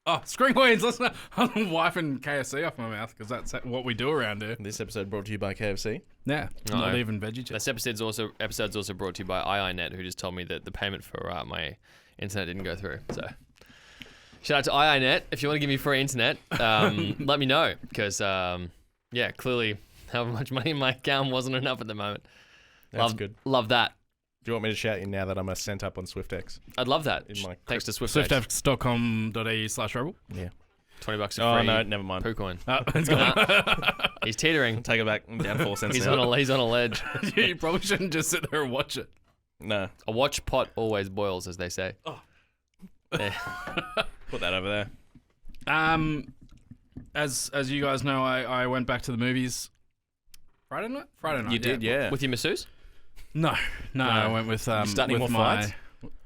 Oh, Screen Queens, listen. I'm wiping KFC off my mouth because that's what we do around here. This episode brought to you by KFC. Yeah, not even veggie chips. This episode's also brought to you by iiNet, who just told me that the payment for my internet didn't go through. So, shout out to iiNet. If you want to give me free internet, let me know. Because, clearly, how much money in my account wasn't enough at the moment. That's good. Love that. Do you want me to shout you now that I'm a sent up on SwiftX? I'd love that. Thanks to SwiftX. SwiftX.com.au/rebel. Yeah. $20 a free. Oh, no, never mind. Poo coin. It's gone. He's teetering. Take it back. I'm down 4 cents He's now. on a ledge. You probably shouldn't just sit there and watch it. No. A watch pot always boils, as they say. Oh. Yeah. Put that over there. As you guys know, I went back to the movies Friday night. You did, yeah. With your masseuse? No. I went with starting with more my. fights?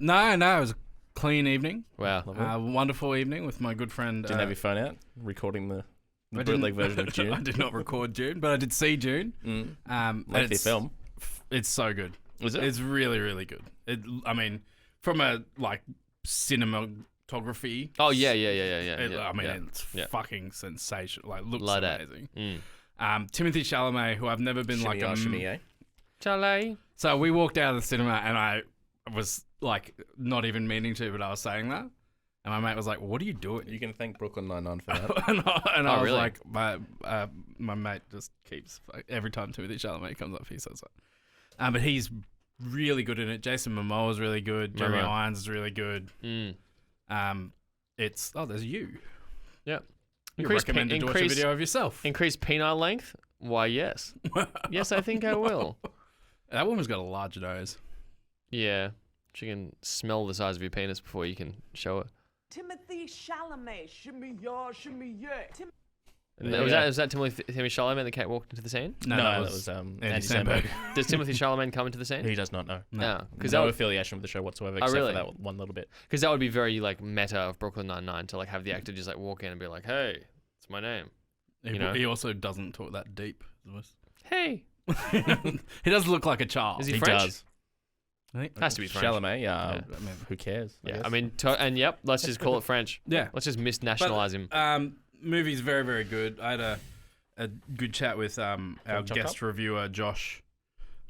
No, it was a clean evening. Wow. Wonderful evening with my good friend. Didn't have your phone out recording the bootleg version of June. I did not record June, but I did see June. Lengthy film. It's so good. Was it? It's really, really good. From a cinematography. Oh yeah. It's fucking sensational. Like, looks Like that. amazing. Timothy Chalamet, who I've never been Shimmy, shimmy, eh? Chalet. So we walked out of the cinema, and I was like, not even meaning to, but I was saying that, and my mate was like, "What are you doing?" You can thank Brooklyn Nine-Nine for that. and I was really? like, my mate just keeps every time Timothy Chalamet comes up, he says that. But he's really good in it. Jason Momoa is really good. Jeremy Irons is really good. There's you. Yep. You're recommended to watch a video of yourself. Increase penile length? Why, yes. Yes, I think I will. That woman's got a large nose. Yeah. She can smell the size of your penis before you can show it. Timothy Chalamet, shimmy ya, shimmy yeah. Was that Timothy Chalamet that walked into the scene? No, that was Andy Samberg. Does Timothy Chalamet come into the scene? He does not know. No. No affiliation with the show whatsoever, except for that one little bit. Because that would be very meta of Brooklyn Nine-Nine to have the actor just walk in and be like, "Hey, it's my name." He also doesn't talk that deep. Hey. He does look like a child. Is he French? Does. Has to be French. Chalamet, yeah. Who cares? Let's just call it French. Yeah. Let's just misnationalize him. Movie's very, very good. I had a good chat with our guest reviewer, Josh,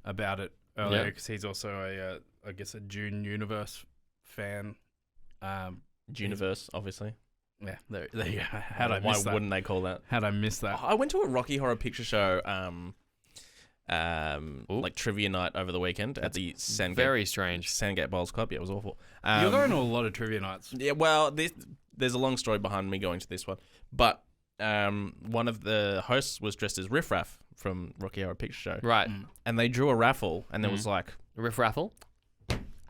about it earlier, because he's also a Dune Universe fan. Universe, obviously. Yeah, there you go. Why wouldn't they call that? How'd I miss that? I went to a Rocky Horror Picture Show trivia night over the weekend at the Sandgate. Very strange. Sandgate Bowls Club. Yeah, it was awful. You're going to a lot of trivia nights. Yeah, well, there's a long story behind me going to this one. But one of the hosts was dressed as Riff Raff from Rocky Horror Picture Show. Right. And they drew a raffle, and there was like... Riff Raffle?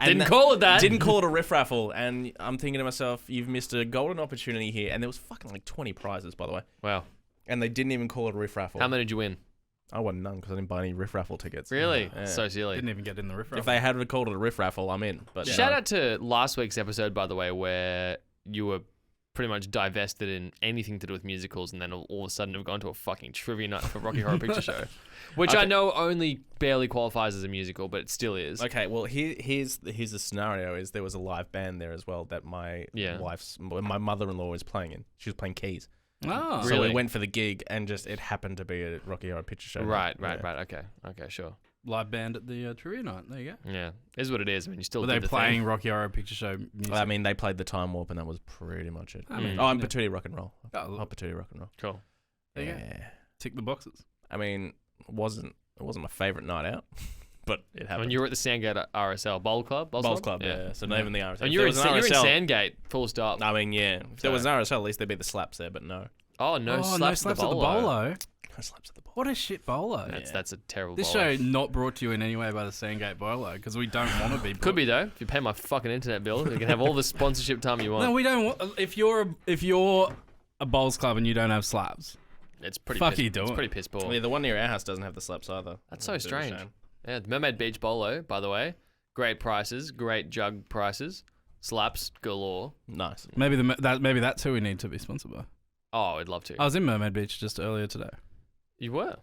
Didn't call it that. Didn't call it a riff raffle. And I'm thinking to myself, you've missed a golden opportunity here. And there was fucking 20 prizes, by the way. Wow. And they didn't even call it a riff raffle. How many did you win? I won none because I didn't buy any riff raffle tickets. Really? Yeah. So silly. Didn't even get in the riff raffle. If they had called it a riff raffle, I'm in. But Shout out to last week's episode, by the way, where you were pretty much divested in anything to do with musicals, and then all of a sudden have gone to a fucking trivia night for Rocky Horror Picture Show, which I know only barely qualifies as a musical, but it still is. Okay, well here's the scenario: is there was a live band there as well that my mother-in-law was playing in. She was playing keys. Oh, so really? we went for the gig, and just it happened to be a Rocky Horror Picture Show. Right. Okay, sure. Live band at the trivia night. There you go. Yeah, is what it is. I mean, you still. Were they playing Rocky Horror Picture Show music? I mean, they played the Time Warp, and that was pretty much it. and Patootie Rock and Roll. Patootie Rock and Roll. Cool. There you go. Tick the boxes. I mean, it wasn't my favorite night out, but it happened. I mean, you were at the Sandgate RSL Bowl Club. Bowls Club, yeah. So not even the RSL. And you're in Sandgate. Full stop. I mean, yeah. If there was an RSL, at least there'd be the slaps there, but no. Oh, no slaps at the Bolo. No slaps at the Bolo. What a shit bolo. That's a terrible This bolo. show not brought to you in any way by the Sandgate Bolo, because we don't want to be. Could be though. If you pay my fucking internet bill, you can have all the sponsorship time you want. No, we don't want. If you're a bowls club and you don't have slabs, it's pretty. Fuck you doing? It's pretty piss poor. Yeah, the one near our house doesn't have the slaps either. That's so strange. Yeah, the Mermaid Beach Bolo, by the way, great prices, great jug prices, slaps galore. Nice. Maybe that's who we need to be sponsored by. Oh, I'd love to. I was in Mermaid Beach just earlier today. You were?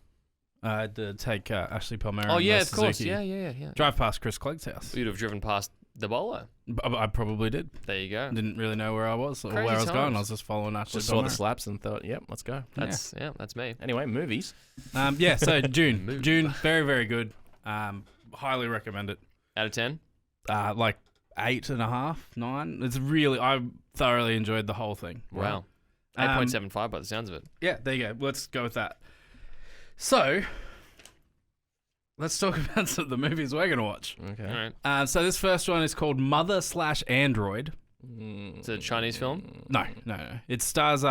I had to take Ashley Palmera. Oh, yeah, and of course. Suzuki, Yeah. drive past Chris Clegg's house. You'd have driven past The bowler. I probably did. There you go. Didn't really know where I was or Crazy where I was going. times. I was just following Ashley. Just saw the slaps and thought, yep, let's go. That's me. Anyway, movies. So June. Move. June, very, very good. Highly recommend it. Out of 10? Like 8.5, 9. It's really, I thoroughly enjoyed the whole thing. Wow. 8.75 by the sounds of it. Yeah, there you go. Let's go with that. So, let's talk about some of the movies we're going to watch. Okay. All right. So this first one is called Mother/Android. It's a Chinese film? No. It stars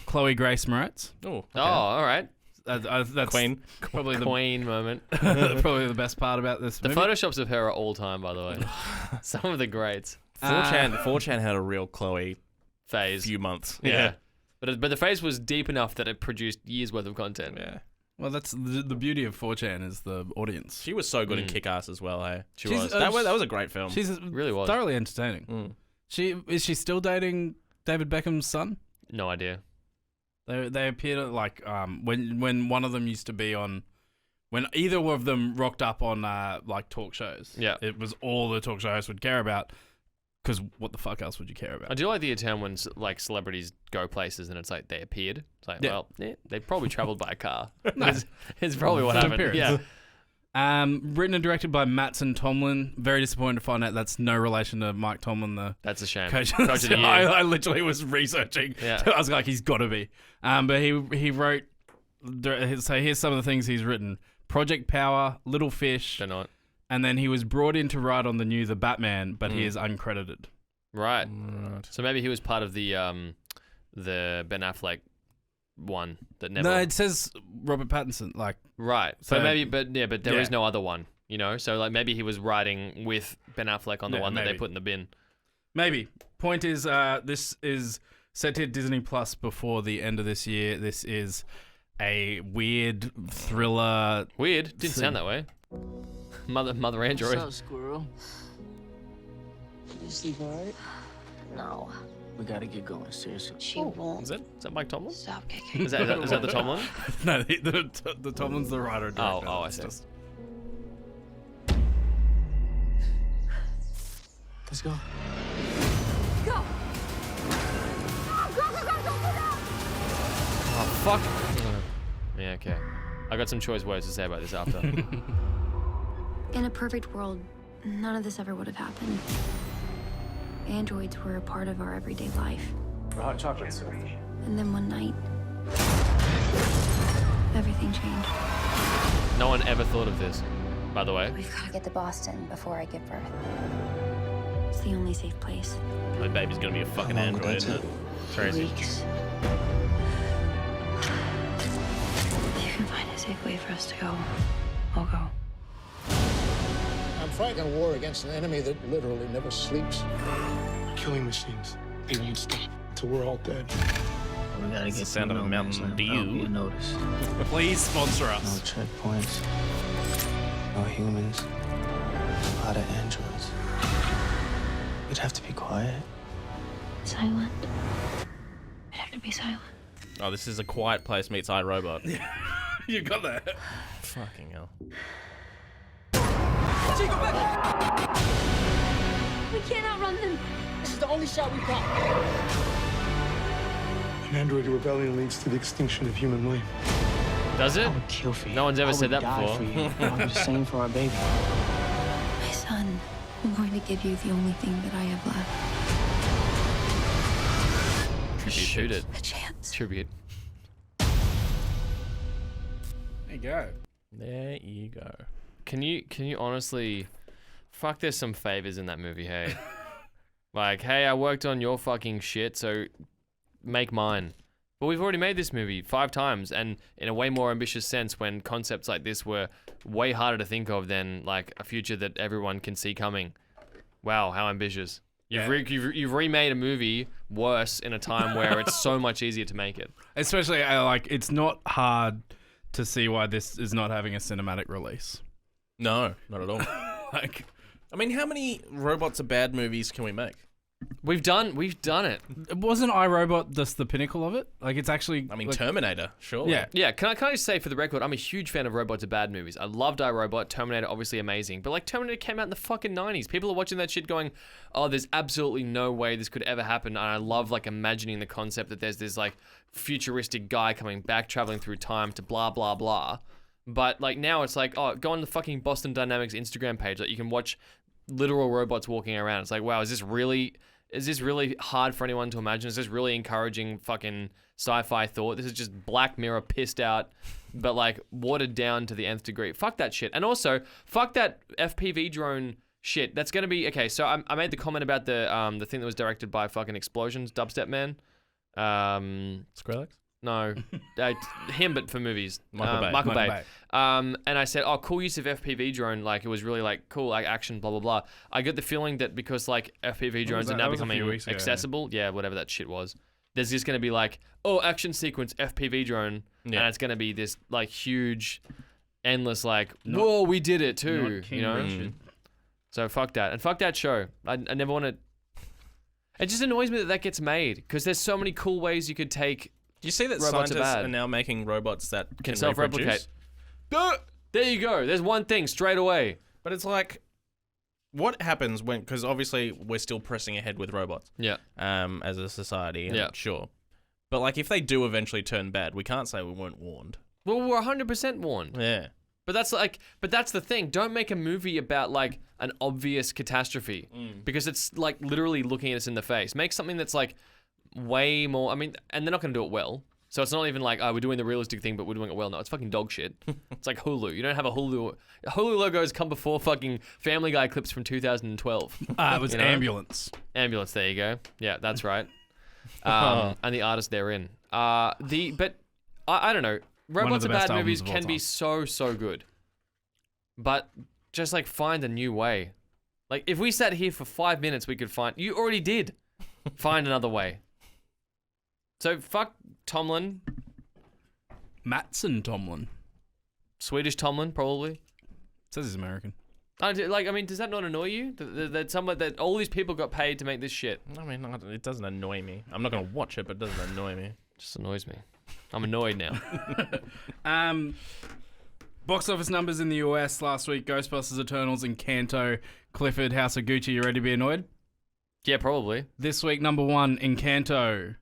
Chloe Grace Moretz. Oh, okay. Oh, all right. That's Queen. probably the Queen moment. probably the best part about this The movie. photoshops of her are all time, by the way. Some of the greats. 4chan had a real Chloe Phase. few months. Yeah. But the phase was deep enough that it produced years worth of content. Yeah. Well, that's the beauty of 4chan is the audience. She was so good in Kick-Ass as well, hey? She She's- was. That was a great film. She's Really was. thoroughly entertaining. Is she still dating David Beckham's son? No idea. They appeared at like when one of them used to be on, when either of them rocked up on like talk shows. Yeah. It was all the talk show hosts would care about, because what the fuck else would you care I about? do like the term when like celebrities go places and it's like they appeared. It's like, Yeah. well, they probably traveled by a car. No. It's probably what It's an happened. appearance. Yeah. Written and directed by Mattson Tomlin. Very disappointed to find out that's no relation to Mike Tomlin, the That's a shame. coach. Coach of the year. I literally was researching. Yeah. I was like, he's got to be. But he wrote. So here's some of the things he's written: Project Power, Little Fish, They're not. and then he was brought in to write on the new The Batman, but he is uncredited. Right. Right. So maybe he was part of the Ben Affleck one that never. No, it says Robert Pattinson. Like, Right. So- but there is Yeah. no other one. You know, so like maybe he was writing with Ben Affleck on the Yeah, one that they maybe. put in the bin. maybe. Point is, this is set to hit Disney Plus before the end of this year. This is a weird thriller. Weird. Didn't sound that way. Mother Android. What's up, squirrel? You sleep all right? No, We gotta get going, seriously. she won't Is that Mike Tomlin? stop kicking. Is that the Tomlin? No, the Tomlin's the writer. Oh, director. I It's see. just- Let's go. Go! Oh fuck. Yeah. Okay. I got some choice words to say about this after. In a perfect world, none of this ever would have happened. Androids were a part of our everyday life. Hot chocolate, sir. And then one night, everything changed. No one ever thought of this, by the way. We've got to get to Boston before I give birth. It's the only safe place. My baby's gonna be a fucking How long would android, that isn't it? Crazy. Weeks. If you can find a safe way for us to go, I'll go. I'm fighting a war against an enemy that literally never sleeps. Killing machines. They won't stop until we're all dead. We gotta It's get the sound to of a no man's Mountain land without Dew. being noticed. Please sponsor No us. checkpoints. No humans. A lot of androids. We'd have to be quiet. Silent. I'd have to be silent. Oh, this is A Quiet Place meets iRobot. You got that. Fucking hell. We can't outrun them. This is the only shot we've got. An android rebellion leads to the extinction of human life. Does it? I would kill for you. No one's ever I said would that die before. For you. I would do the same for our baby. My son, I'm going to give you the only thing that I have left. Shoot it. A chance. Tribute. There you go. There you go. Can you honestly, fuck, there's some favors in that movie, hey? Like, hey, I worked on your fucking shit, so make mine. But we've already made this movie 5 times, and in a way more ambitious sense when concepts like this were way harder to think of than like a future that everyone can see coming. Wow, how ambitious. You've remade a movie worse in a time where it's so much easier to make it. Especially, like, it's not hard to see why this is not having a cinematic release. No, not at all. Like, I mean, how many Robots Are Bad movies can we make? We've done it. Wasn't iRobot just the pinnacle of it? Like, it's actually... I mean, like, Terminator, surely. Yeah. Yeah, can I just say for the record, I'm a huge fan of Robots Are Bad movies. I loved iRobot, Terminator, obviously amazing. But like Terminator came out in the fucking 90s. People are watching that shit going, oh, there's absolutely no way this could ever happen. And I love like imagining the concept that there's this like futuristic guy coming back, traveling through time to blah, blah, blah. But like now it's like, oh, go on the fucking Boston Dynamics Instagram page. Like you can watch literal robots walking around. It's like, wow, is this really hard for anyone to imagine? Is this really encouraging fucking sci-fi thought? This is just Black Mirror pissed out, but like watered down to the nth degree. Fuck that shit. And also, fuck that FPV drone shit. That's gonna be okay. So I made the comment about the thing that was directed by fucking Explosions, Dubstep Man. Skrillex? No, him, but for movies. Michael Bay. And I said, oh, cool use of FPV drone. Like, it was really, like, cool, like, action, blah, blah, blah. I get the feeling that because, like, FPV drones are now becoming accessible, whatever that shit was, there's just going to be, like, oh, action sequence, FPV drone, and it's going to be this, like, huge, endless, like, whoa, we did it, too, you know? So, fuck that. And fuck that show. I never want to... It just annoys me that gets made, because there's so many cool ways you could take... Do you see that robots scientists are now making robots that can self-replicate? There you go. There's one thing straight away. But it's like, what happens when? Because obviously we're still pressing ahead with robots. Yeah. As a society. And yeah. Sure. But like, if they do eventually turn bad, we can't say we weren't warned. Well, we're 100% warned. Yeah. But that's the thing. Don't make a movie about like an obvious catastrophe because it's like literally looking at us in the face. Make something that's like way more. I mean, and they're not going to do it well. So it's not even like, oh, we're doing the realistic thing, but we're doing it well. No, it's fucking dog shit. It's like Hulu. You don't have a Hulu. Hulu logos come before fucking Family Guy clips from 2012. It was Ambulance. Ambulance, there you go. Yeah, that's right. And the artist therein. But I don't know. Robots Are Bad movies can be so good. But just like find a new way. Like if we sat here for 5 minutes, we could find, you already did find another way. So fuck Tomlin. Matson Tomlin. Swedish Tomlin, probably. It says he's American. I mean, does that not annoy you? That all these people got paid to make this shit? I mean, it doesn't annoy me. I'm not going to watch it, but it doesn't annoy me. It just annoys me. I'm annoyed now. Box office numbers in the US last week: Ghostbusters, Eternals, Encanto, Clifford, House of Gucci. You ready to be annoyed? Yeah, probably. This week, number 1, Encanto.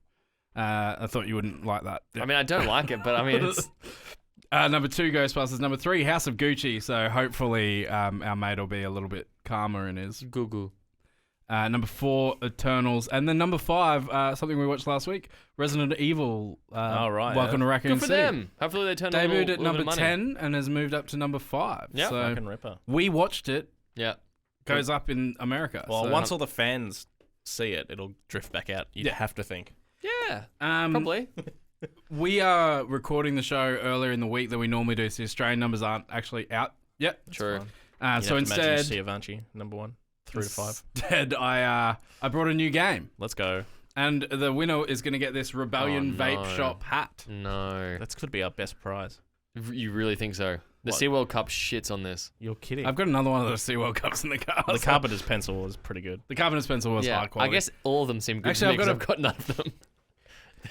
I thought you wouldn't like that. I mean, I don't like it, but I mean, it's... Number 2, Ghostbusters. Number 3, House of Gucci. So hopefully our mate will be a little bit calmer in his. Goo. Number 4, Eternals. And then number 5, something we watched last week, Resident Evil. Right. Welcome to Raccoon Good for City. them. Hopefully they turn Debuted a at little number bit of 10 and has moved up to number 5. Yeah. So Fucking ripper. we watched it. Yeah. Goes up in America. Well, so. once all the fans see it, it'll drift back out. You'd have to think. Yeah. Probably. We are recording the show earlier in the week than we normally do, so the Australian numbers aren't actually out yet. True. So instead, Siavanchi, number 1, 3 to 5. Instead, I brought a new game. Let's go. And the winner is going to get this Rebellion Vape Shop hat. No. That could be our best prize. You really think so? The SeaWorld Cup shits on this. You're kidding. I've got another one of those SeaWorld Cups in the car. The Carpenter's pencil was pretty good. The Carpenter's pencil was hard quality. I guess all of them seem good Actually, to me, I've got none of them.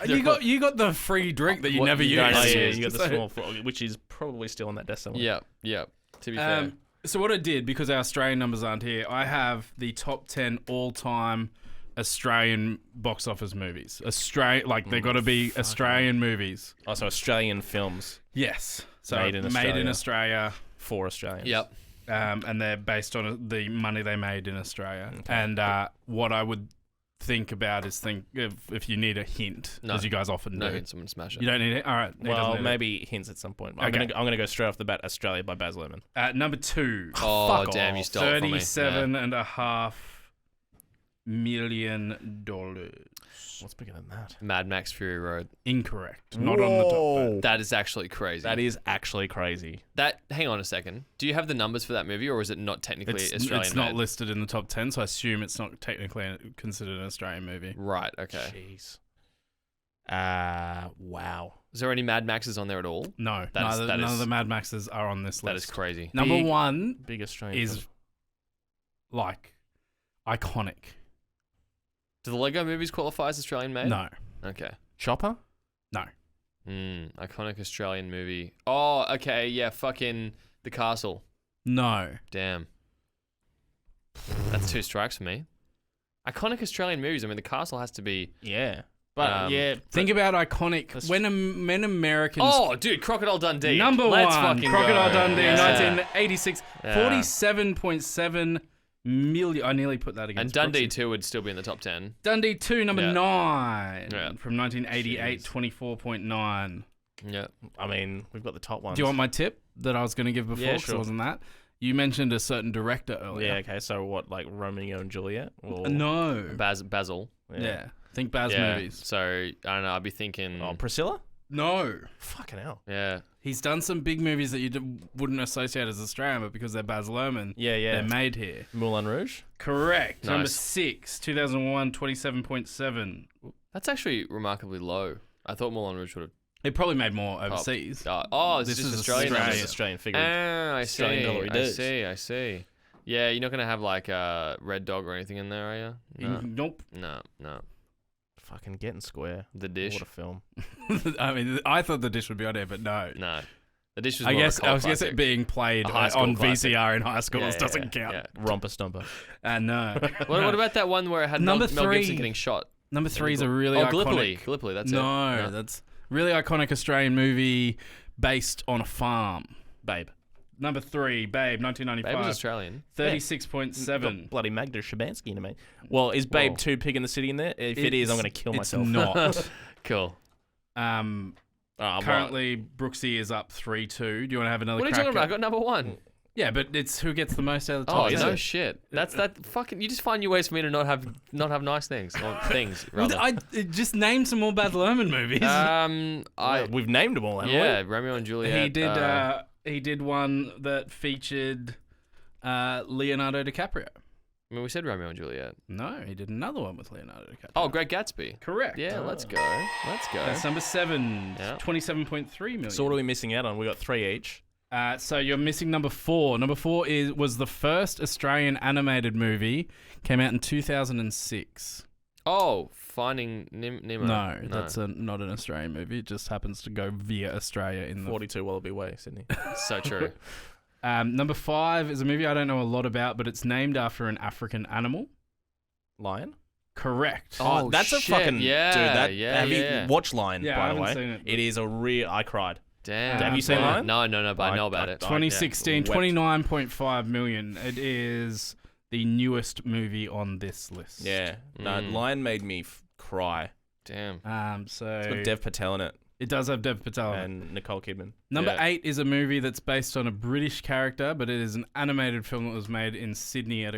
You got the free drink that you never you used. don't Yeah, you got the small, which is probably still on that desk somewhere. Yeah. To be fair. So what I did, because our Australian numbers aren't here, I have the top 10 all-time Australian box office movies. They've got to be Australian movies. Oh, so Australian films. Yes. So Made in Australia. For Australians. Yep. And they're based on the money they made in Australia. Okay. And what I would think about is if you need a hint, as you guys often do. No hints, I'm going to smash it. You don't need it? All right. Well, maybe hints at some point. I'm gonna go straight off the bat, Australia by Baz Luhrmann. Number 2. Oh, damn, you stole it from me. $37.5 million. What's bigger than that? Mad Max Fury Road. Incorrect. Not on the top 10. That is actually crazy. That is actually crazy. Hang on a second. Do you have the numbers for that movie, or is it not technically Australian? It's not listed in the top 10, so I assume it's not technically considered an Australian movie. Right. Okay. Jeez. Wow. Is there any Mad Maxes on there at all? No. None of the Mad Maxes are on this list. That is crazy. Number 1 big Australian is film. like iconic. Do the Lego movies qualify as Australian made? No. Okay. Chopper? No. Iconic Australian movie. Oh, okay. Yeah, fucking The Castle. No. Damn. That's 2 strikes for me. Iconic Australian movies. I mean, The Castle has to be... Yeah. But, Think about iconic. When Americans... Oh, dude, Crocodile Dundee. Number Let's one, fucking Crocodile go. Dundee, Yeah. 1986. 47.7 million. I nearly put that And against Dundee Brooksy. 2 would still be in the top 10. Dundee 2, number Yeah. 9. Yeah. From 1988, Jeez. 24.9. Yeah. I mean, we've got the top ones. Do you want my tip that I was going to give before? Yeah, 'Cause it sure. wasn't that. You mentioned a certain director earlier. Yeah, okay. So what, like Romeo and Juliet? Or... No. Basil. Yeah. Think Baz Yeah. movies. So, I don't know. I'd be thinking... Oh, Priscilla? No. Fucking hell. Yeah. He's done some big movies that you wouldn't associate as Australian, but because they're Baz Luhrmann, they're made here. Moulin Rouge? Correct. Nice. Number 6, 2001, 27.7. That's actually remarkably low. I thought Moulin Rouge would have... It probably made more overseas. This is just Australian. Australia. numbers. Australian figure. I Australian see. dollar it is. I see. Yeah, you're not going to have like a Red Dog or anything in there, are you? No. Nope. No. Fucking Getting Square. The Dish. What a film. I mean, I thought the dish would be on there, but no. No. The Dish was I more guess of a cult I was guess classic. it being played A high school on classic. VCR in high schools Yeah, doesn't count. yeah. Romper Stomper. No. What about that one where it had Number Mel Gibson 3. getting shot? Number 3 is a really iconic. Gallipoli, that's it. No, that's really iconic Australian movie based on a farm. Babe. Number 3, Babe, 1995. Babe was Australian. 36.7. Got bloody Magda Szubanski in it, mate. Well, is Babe Whoa. 2 Pig in the City in there? If it is, I'm going to kill myself. It's not. Cool. Currently, Brooksy is up 3-2. Do you want to have another What are you crack talking about? I at- got number 1. Yeah, but it's who gets the most out of the Oh, top. no shit. That's that fucking... You just find new ways for me to not have nice things. Or things, Well, rather. I just named some more Baz Luhrmann movies. We've named them all, haven't Yeah, Romeo and Juliet. He did one that featured Leonardo DiCaprio. I mean, we said Romeo and Juliet. No, he did another one with Leonardo DiCaprio. Oh, Great Gatsby. Correct. Yeah, let's go. Let's go. That's number 7, Yeah. 27.3 million. we? So what are we missing out on? We got 3 each. So you're missing number 4. Number 4 was the first Australian animated movie. Came out in 2006. Oh, Finding Nemo. No, that's not an Australian movie. It just happens to go via Australia in the 42 Wallaby Way, Sydney. So true. Number 5 is a movie I don't know a lot about, but it's named after an African animal. Lion? Correct. Oh, that's a shit. fucking... Yeah, dude, that... yeah, have yeah. you watched Lion, Yeah, I by the haven't way? seen it, but- It is a real... I cried. Damn. Have you seen Lion? No, but I know about it. 2016, wept. 29.5 million. It is the newest movie on this list. Yeah. No, Lion made me cry. Damn. So It's got Dev Patel in it. it does have Dev Patel. in it. And Nicole Kidman. Number Yeah. 8 is a movie that's based on a British character, but it is an animated film that was made in Sydney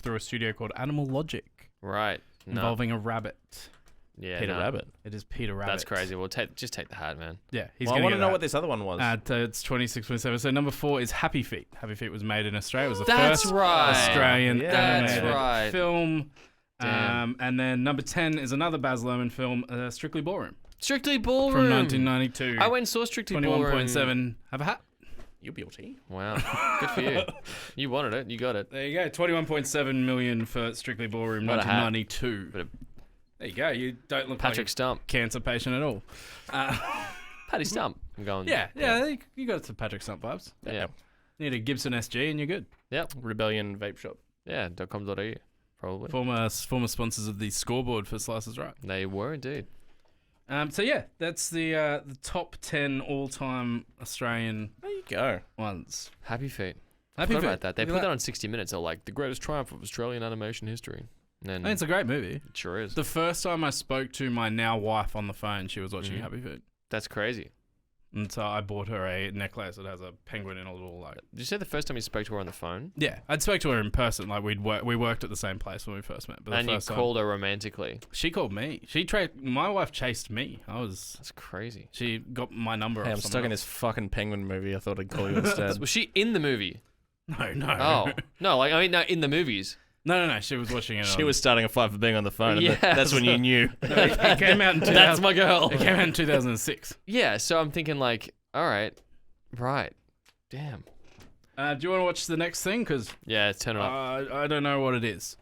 through a studio called Animal Logic, Right. No. involving a rabbit. Yeah, Peter no. Rabbit. It is Peter Rabbit. That's crazy. Well, just take the hat, man. Yeah, he's Well, I going want to to know what this other one was. It's 26.7. So number 4 is Happy Feet. Happy Feet was made in Australia. It was the That's first right. Australian Yeah. That's animated right. film. Damn. And then number 10 is another Baz Luhrmann film, Strictly Ballroom, Strictly Ballroom. from 1992. I went and saw Strictly Ballroom. 21.7. Have a hat. You're guilty. Wow. Good for you. You wanted it. You got it. There you go. 21.7 million for Strictly Ballroom, What a hat. 1992. Bit of There you go. You don't look Patrick like Stump. a cancer patient at all. Paddy Stump. I'm going. Yeah, you got some Patrick Stump vibes. Yeah. Need a Gibson SG and you're good. Yep. Rebellion Vape Shop. Yeah. .com.au. Probably. Former sponsors of the scoreboard for Slices Right. They were indeed. So yeah, that's the top 10 all-time Australian There you go. ones. Happy Feet. Happy Forgot Feet. about that. They Look put at that on 60 Minutes. They're like the greatest triumph of Australian animation history. And then I mean, it's a great movie. it sure is. The first time I spoke to my now wife on the phone, she was watching Happy Feet. That's crazy. And so I bought her a necklace that has a penguin in a little like. Did you say the first time you spoke to her on the phone? Yeah, I'd spoke to her in person. Like we worked at the same place when we first met. But And the you first time, called her romantically. she called me. My wife chased me. That's crazy. She got my number. Hey, off I'm stuck someone in this fucking penguin movie. I thought I'd call you instead. Was she in the movie? else. No. Oh. No, like, I mean, no, in the movies. No. She was watching it. She was starting a fight for being on the phone. And Yes. that's when you knew. It came out in 2000. That's my girl. It came out in 2006. Yeah, so I'm thinking like, all right. Right. Damn. Do you want to watch the next thing? Because Yeah, turn it up. I don't know what it is.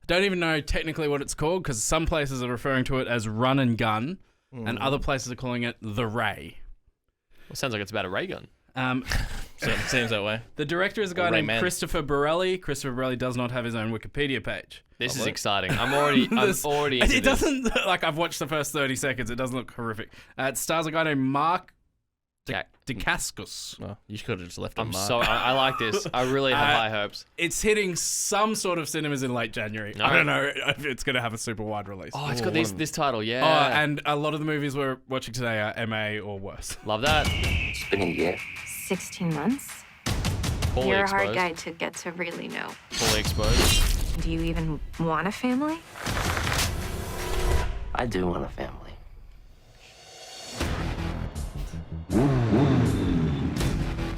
don't even know technically what it's called because some places are referring to it as Run and Gun, and other places are calling it The Ray. Well, sounds like it's about a ray gun. Seems that way. The director is a guy named Rayman. Christopher Borelli. Christopher Borelli does not have his own Wikipedia page. This is exciting. I'm already into It this. doesn't, like, I've watched the first 30 seconds. It doesn't look horrific. It stars a guy named Mark Dacascos. Well, you could have just left a I'm mark. so I like this. I really have high hopes. It's hitting some sort of cinemas in late January. No. I don't know if it's going to have a super wide release. Oh, it's got this title, yeah. Oh, and a lot of the movies we're watching today are MA or worse. Love that. It's been a year. 16 months? Poorly You're a exposed. hard guy to get to really know. Poorly exposed. Do you even want a family? I do want a family.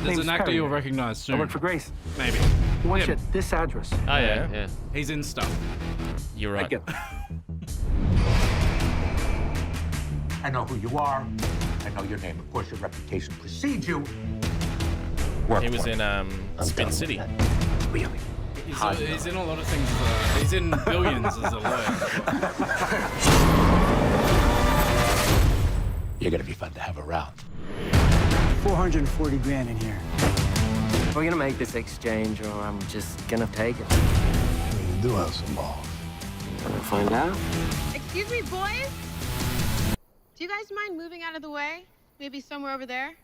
There's an actor you'll recognize soon. I work for Grace. Maybe. He wants Him. you at this address. Oh, yeah. He's in stuff. You're right. I know who you are. I know your name. Of course, your reputation precedes you. He was in Spin City. Really? He's in a lot of things. He's in Billions as a lawyer. You're gonna be fun to have around. 440 grand in here. We're gonna make this exchange, or I'm just gonna take it. You do have some balls. Wanna find out? Excuse me, boys? Do you guys mind moving out of the way? Maybe somewhere over there?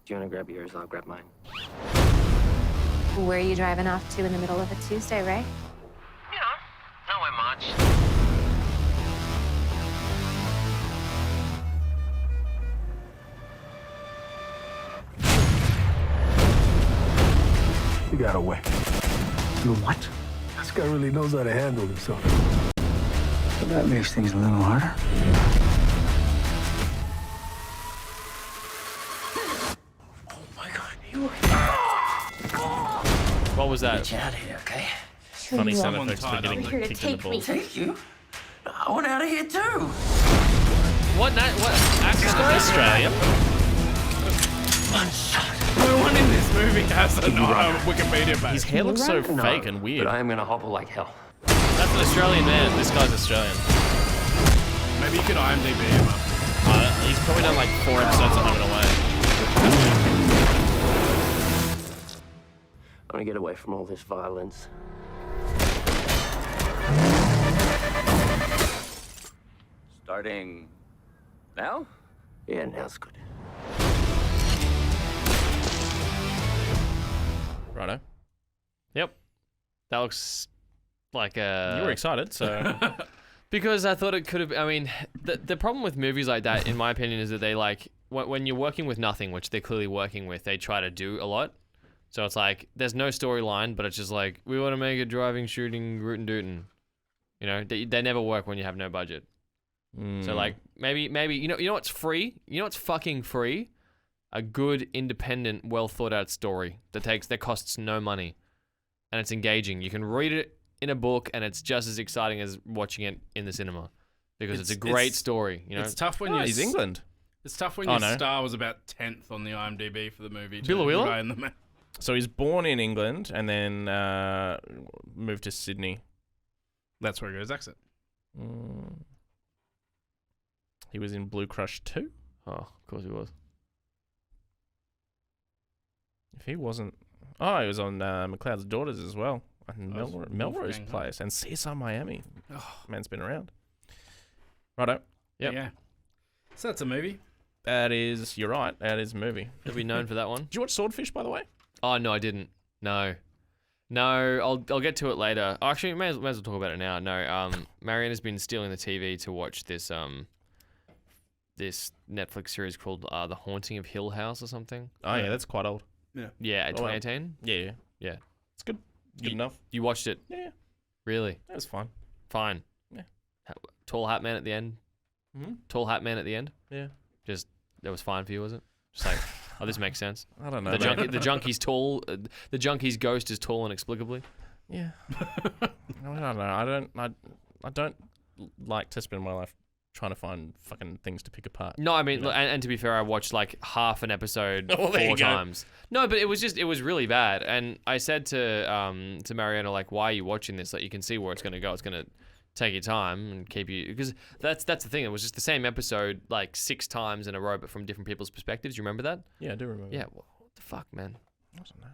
Do you wanna grab yours? I'll grab mine. Where are you driving off to in the middle of a Tuesday, Ray? You know, nowhere much. You got away. You what? This guy really knows how to handle himself. But that makes things a little harder. Oh my God, you. What was that? Get you out of here, okay? Funny sound Someone effects for tied getting up. kicked in the balls. Take you? I want out of here too. What actor's got this? Australian. One shot. No one in this movie has a Wikipedia page. His hair looks so No, fake and weird. But I am gonna hobble like hell. That's an Australian man. This guy's Australian. Maybe you could IMDb him up. He's probably done like 4 episodes of Home and Away. I want to get away from all this violence. Starting now? Yeah, now's good. Righto. Yep. That looks like a... You were excited, so... Because I thought it could have... I mean, the problem with movies like that, in my opinion, is that they like... When you're working with nothing, which they're clearly working with, they try to do a lot. So it's like, there's no storyline, but it's just like, we want to make a driving, shooting, rootin' dootin'. You know, they never work when you have no budget. So like, maybe you know what's free? You know what's fucking free? A good, independent, well thought out story that costs no money, and it's engaging. You can read it in a book, and it's just as exciting as watching it in the cinema because it's a great story. You know, It's tough when he's England. It's tough when your star was about 10th on the IMDb for the movie. Bill Wheeler? So he's born in England and then moved to Sydney. That's where he got his accent. He was in Blue Crush 2? Oh, of course he was. If he wasn't... Oh, he was on McLeod's Daughters as well. And Melrose Place and CSI Miami. Oh, man's been around. Righto. Yep. Yeah. So that's a movie. That is... You're right. That is a movie. He'll be known for that one. Did you watch Swordfish, by the way? Oh, no, I didn't. No, I'll get to it later. Actually, may as well talk about it now. No, Marianne has been stealing the TV to watch this this Netflix series called The Haunting of Hill House or something. Oh, yeah, that's quite old. Yeah, 2018? Yeah. It's good. Good enough. You watched it? Yeah. Really? That was fine. Fine. Yeah. Tall hat man at the end? Hmm? Tall hat man at the end? Yeah. Just, that was fine for you, was it? Just like, oh, this makes sense. I don't know. The junkie's tall. The junkie's ghost is tall inexplicably. Yeah. I don't know. I don't like to spend my life trying to find fucking things to pick apart. No, I mean, and to be fair, I watched like half an episode 4 times. No, but it was really bad. And I said to Mariana, like, why are you watching this? Like, you can see where it's going to go. It's going to take your time and keep you, because that's the thing. It was just the same episode like 6 times in a row, but from different people's perspectives. You remember that? Yeah, I do remember. Yeah, what the fuck, man? I don't know.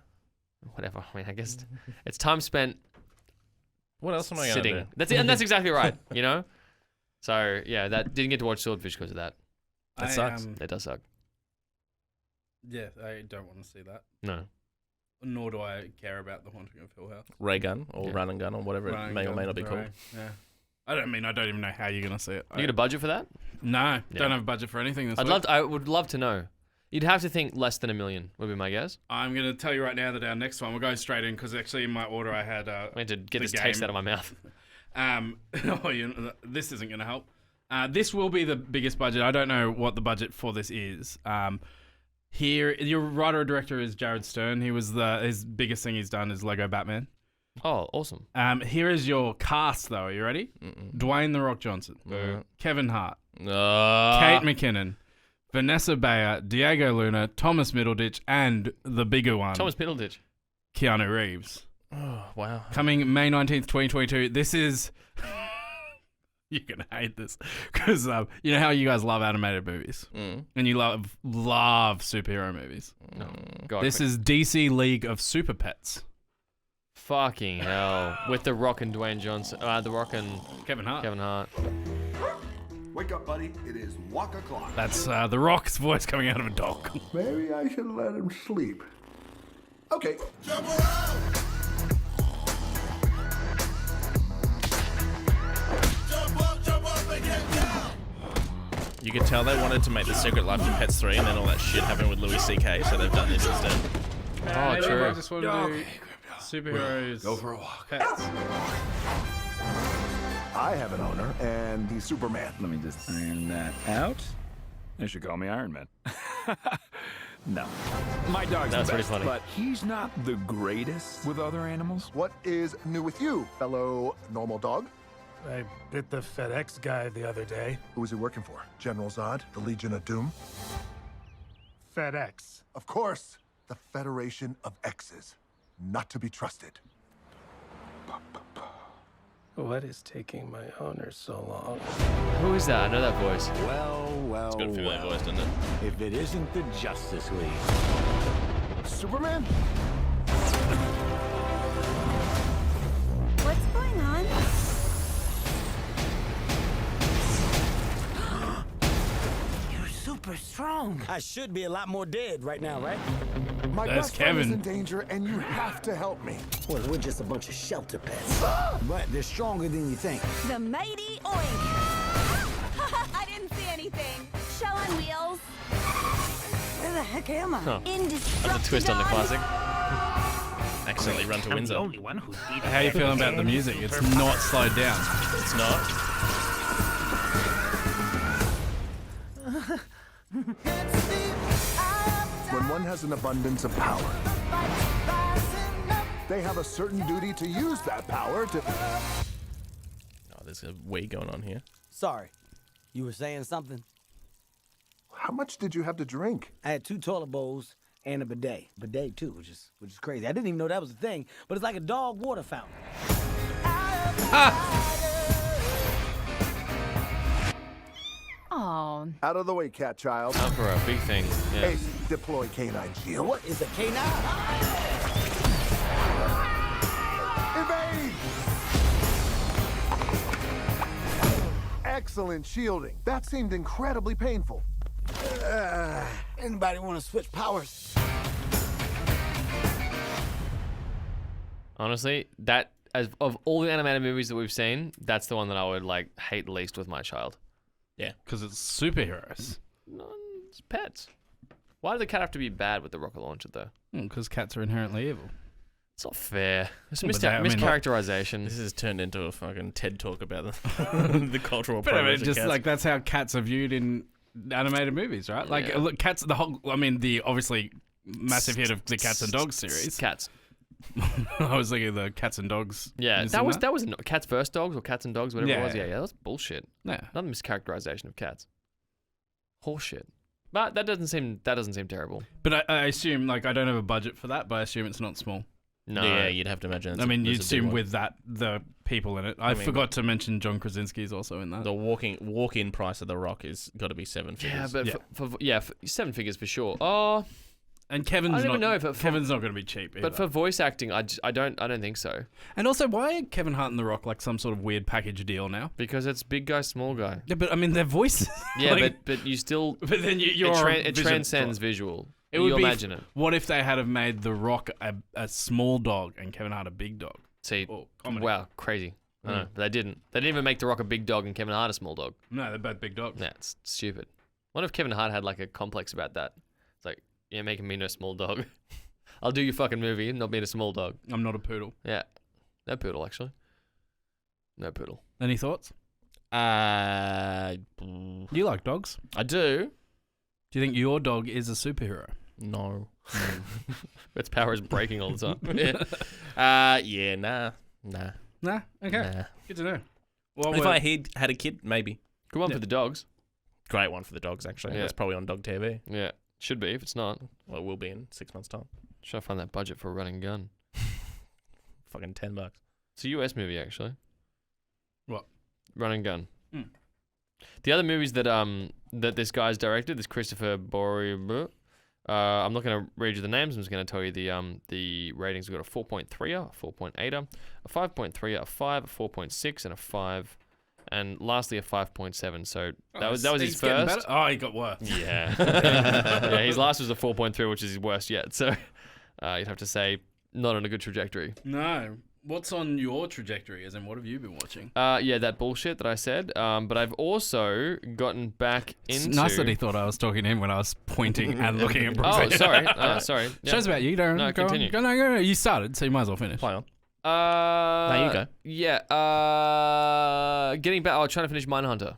Whatever. I mean, I guess it's time spent. What else am I sitting? Gonna do? That's it, and that's exactly right. You know. So yeah, that didn't get to watch Swordfish because of that. That sucks. That does suck. Yeah, I don't want to see that. No. Nor do I care about The Haunting of Hill House. Ray gun or run and gun or whatever it may or may not be called. Yeah. I don't even know how you're gonna see it. You got a budget for that? No, don't have a budget for anything this week. I would love to know. You'd have to think less than $1 million would be my guess. I'm going to tell you right now that our next one, we're going straight in because actually in my order I had... I need to get this taste out of my mouth. This isn't going to help. This will be the biggest budget. I don't know what the budget for this is. Here, your writer or director is Jared Stern. His biggest thing he's done is Lego Batman. Oh, awesome. Here is your cast, though. Are you ready? Dwayne "The Rock" Johnson. Kevin Hart. Kate McKinnon. Vanessa Bayer, Diego Luna, Thomas Middleditch, and the bigger one. Thomas Middleditch. Keanu Reeves. Oh, wow. Coming May 19th, 2022. This is... You're going to hate this. Because you know how you guys love animated movies? And you love superhero movies? No. God, this is DC League of Super Pets. Fucking hell. With The Rock and Dwayne Johnson. The Rock and... Kevin Hart. Wake up, buddy. It is walk o'clock. That's The Rock's voice coming out of a dog. Maybe I should let him sleep. Okay. Jump around! Jump up and get down! You could tell they wanted to make The Secret Life of Pets 3 and then all that shit happened with Louis C.K., so they've done this instead. True. I just want to do superheroes. Go for a walk. Pets. I have an owner, and he's Superman. Let me just iron that out. They should call me Iron Man. No. My dog's That's the pretty best, funny. but he's not the greatest with other animals. What is new with you, fellow normal dog? I bit the FedEx guy the other day. Who was he working for? General Zod? The Legion of Doom? FedEx. Of course. The Federation of X's. Not to be trusted. What is taking my owner so long? Who is that? I know that voice. Well. It's got a familiar voice, doesn't it? If it isn't the Justice League. Superman? What's going on? You're super strong. I should be a lot more dead right now, right? My That's best friend is Kevin. in danger, and you have to help me. Well, we're just a bunch of shelter pets. But they're stronger than you think. The mighty Oink. I didn't see anything. Show on wheels. Where the heck am I? Huh. That's a twist on the classic. Accidentally run to I'm Windsor. the only one who's beat How are you feeling about the music? It's not slowed down. It's not. When one has an abundance of power, they have a certain duty to use that power to... Oh, there's a way going on here. Sorry. You were saying something? How much did you have to drink? I had 2 toilet bowls and a bidet. Bidet, too, which is crazy. I didn't even know that was a thing, but it's like a dog water fountain. Oh. Out of the way, cat child. Time for a big thing. Yeah. Ace, deploy canine shield. What is a canine? Evade! Excellent shielding. That seemed incredibly painful. Anybody want to switch powers? Honestly, of all the animated movies that we've seen, that's the one that I would like hate least with my child. Yeah, because it's superheroes. No, it's pets. Why does the cat have to be bad with the rocket launcher, though? Because cats are inherently evil. It's not fair. It's But that- I mean, mischaracterization. This has turned into a fucking TED talk about the cultural But I mean, progress of just cats. like that's how cats are viewed in animated movies, right? Like, Yeah. look, cats. The obviously massive hit of the Cats and Dogs series. Cats. I was thinking the Cats and Dogs. Yeah, that was Cats vs Dogs or Cats and Dogs, whatever it was. Yeah, that was bullshit. Yeah. Another mischaracterization of cats. Horseshit. But that doesn't seem terrible. But I assume, like, I don't have a budget for that, but I assume it's not small. No. Yeah, you'd have to imagine. You'd assume with that the people in it. I forgot to mention John Krasinski's also in that. The walk-in price of The Rock is got to be 7 figures. Yeah, but for 7 figures for sure. Oh, and Kevin's not going to be cheap either. But for voice acting, I don't think so. And also, why are Kevin Hart and The Rock like some sort of weird package deal now? Because it's big guy, small guy. Yeah, but I mean their voices. Yeah, like, but you still. But then it transcends visual. It would be. Imagine it. What if they had have made The Rock a small dog and Kevin Hart a big dog? See, wow, crazy. I know, but they didn't. They didn't even make The Rock a big dog and Kevin Hart a small dog. No, they're both big dogs. Yeah, it's stupid. What if Kevin Hart had like a complex about that? It's like, you're making me no small dog. I'll do your fucking movie, not being a small dog. I'm not a poodle. Yeah, no poodle actually. No poodle. Any thoughts? You like dogs? I do. Do you think your dog is a superhero? No. Its power is breaking all the time. Nah. Nah? Okay. Nah. Good to know. Well, if I had a kid, maybe. Good one for the dogs. Great one for the dogs, actually. Yeah. That's probably on Dog TV. Yeah, should be if it's not. Well, it will be in 6 months' time. Should I find that budget for a running gun? Fucking $10. It's a US movie, actually. What? Running gun. Mm. The other movies that that this guy's directed, this Christopher Boribur, I'm not going to read you the names. I'm just going to tell you the ratings. We've got a 4.3er, a 4.8er, a 5.3er, a 5, a 4.6, and a 5, and lastly a 5.7. So that was his first. Better? Oh, he got worse. Yeah. Yeah, his last was a 4.3, which is his worst yet. So you'd have to say not on a good trajectory. No. What's on your trajectory? As in, what have you been watching? Yeah, that bullshit that I said. But I've also gotten back into. It's nice that he thought I was talking to him when I was pointing and looking at Brooks. Oh, sorry. Sorry. Yeah. Show's about you. Don't no, go continue. On. Go. You started, so you might as well finish. Play on. No, you go. Yeah. Getting back. I was trying to finish Mindhunter.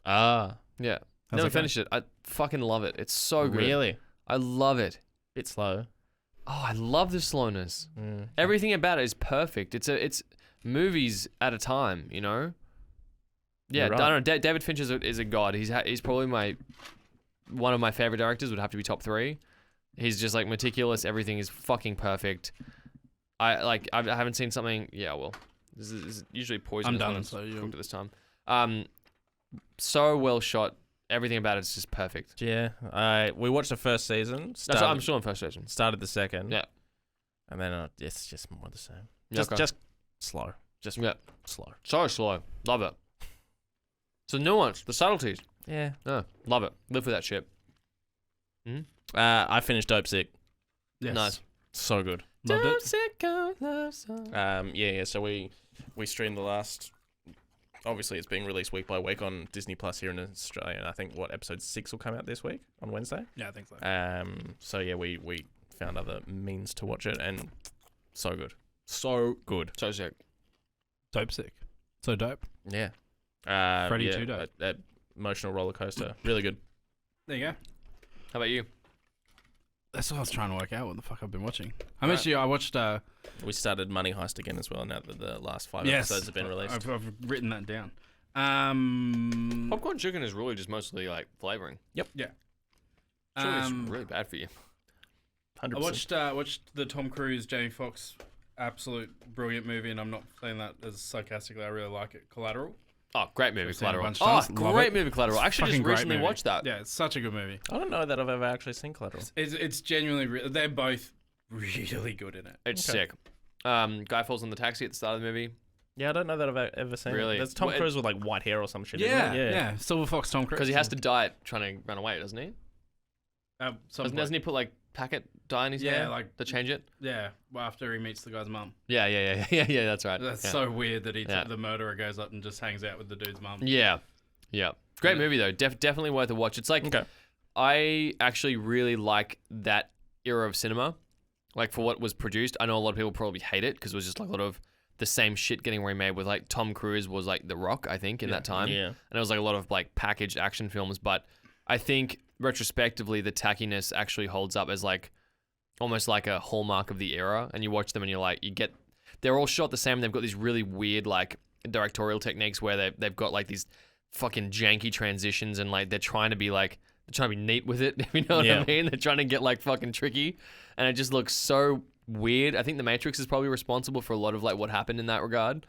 Ah. Yeah. How's Never it finished it. I fucking love it. It's so good. Really? I love it. Bit slow. Oh, I love the slowness. Mm. Everything about it is perfect. It's movies at a time, you know. Yeah, Right. I don't know. David Fincher is a god. He's probably one of my favorite directors. Would have to be top 3. He's just like meticulous. Everything is fucking perfect. I haven't seen something. Yeah, well, this is usually poisonous. I'm done. When it's So you cooked at this time. So well shot. Everything about it's just perfect. Yeah. We watched the first season. I'm still on first season. Started the second. Yeah. And then it's just more the same. Yeah, Just slow. Just slow. So slow. Love it. It's the nuance, the subtleties. Yeah. No, love it. Live for that shit. I finished Dope Sick. Yes. Nice. So good. Loved it. Sick of love song. Yeah. So we streamed the last. Obviously, it's being released week by week on Disney Plus here in Australia, and I think episode 6 will come out this week on Wednesday. Yeah, I think so. So yeah, we found other means to watch it, and so good, so good, So sick. Dope sick. So dope. yeah. Freddy too dope. That emotional roller coaster, really good. There you go. How about you? That's what I was trying to work out. What the fuck I've been watching? I watched. We started Money Heist again as well. Now that the last 5 Yes, episodes have been released. I've written that down. Popcorn chicken is really just mostly like flavoring. Yep. Yeah. Surely it's really bad for you. 100%. I watched the Tom Cruise, Jamie Foxx, absolute brilliant movie, and I'm not saying that as sarcastically. I really like it. Collateral. Oh, great movie, I've seen it a Collateral. bunch of Oh, times. Love great it. movie, Collateral. I actually Fucking just great recently movie. watched that. Yeah, it's such a good movie. I don't know that I've ever actually seen Collateral. It's genuinely. They're both really good in it. It's sick. Guy falls in the taxi at the start of the movie. Yeah, I don't know that I've ever seen Really? it. There's Tom Well, Cruise with like white hair or some shit. Yeah, isn't it? yeah. Silver Fox Tom Cruise. Because he has to dye it trying to run away, doesn't he? Doesn't he put like packet dye in his hair? like to change it? Yeah, well, after he meets the guy's mum. Yeah, that's right. That's yeah. so weird that the murderer goes up and just hangs out with the dude's mum. Yeah. Great movie though. Definitely worth a watch. It's like I actually really like that era of cinema. Like for what was produced, I know a lot of people probably hate it because it was just like a lot of the same shit getting remade with like Tom Cruise was like The Rock, I think, in that time. Yeah. And it was like a lot of like packaged action films. But I think retrospectively, the tackiness actually holds up as like almost like a hallmark of the era, and you watch them and you're like, they're all shot the same. And they've got these really weird like directorial techniques where they've got like these fucking janky transitions, and like they're trying to be neat with it. If you know what I mean? They're trying to get like fucking tricky, and it just looks so weird. I think The Matrix is probably responsible for a lot of like what happened in that regard.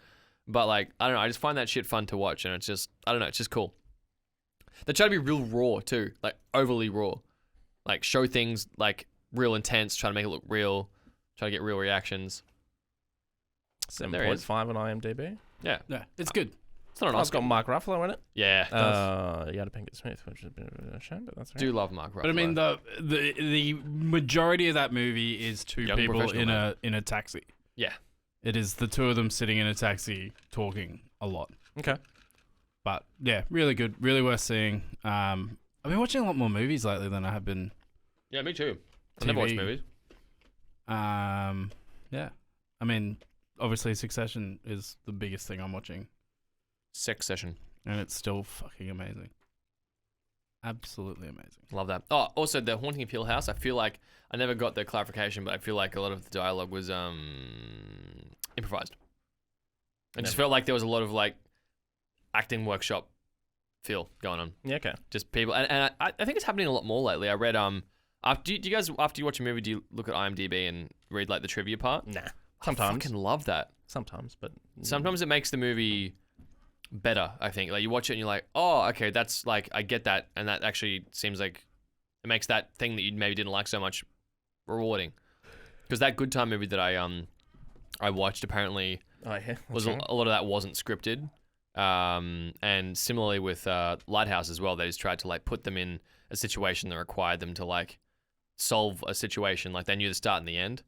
But like, I don't know, I just find that shit fun to watch, and it's just, I don't know, it's just cool. They try to be real raw too, like overly raw. Like show things like real intense, try to make it look real, try to get real reactions. 7.5 on IMDb. Yeah. Yeah, it's good. It's not an It's Oscar. got Mark Ruffalo in it. Yeah. Yada Pinkett Smith, which is a bit of a shame, but that's right. Do love Mark Ruffalo. But I mean, the majority of that movie is two Young people professional in a taxi. Yeah. It is the two of them sitting in a taxi talking a lot. Okay. But yeah, really good, really worth seeing. I've been watching a lot more movies lately than I have been. Yeah, me too. I never watched movies. Yeah. I mean, obviously Succession is the biggest thing I'm watching. Succession. And it's still fucking amazing. Absolutely amazing. Love that. Oh, also The Haunting of Hill House. I feel like I never got the clarification, but I feel like a lot of the dialogue was improvised. I just felt like there was a lot of like acting workshop feel going on. Yeah, okay. Just people, and I think it's happening a lot more lately. I read after you guys, after you watch a movie, do you look at IMDb and read like the trivia part? Nah. Sometimes. I fucking love that. Sometimes, but sometimes it makes the movie better. I think like you watch it and you're like, oh, okay, that's like I get that, and that actually seems like it makes that thing that you maybe didn't like so much rewarding. Because that Good Time movie that I watched apparently was a lot of that wasn't scripted. And similarly with Lighthouse as well, they just tried to like put them in a situation that required them to like solve a situation. Like they knew the start and the end,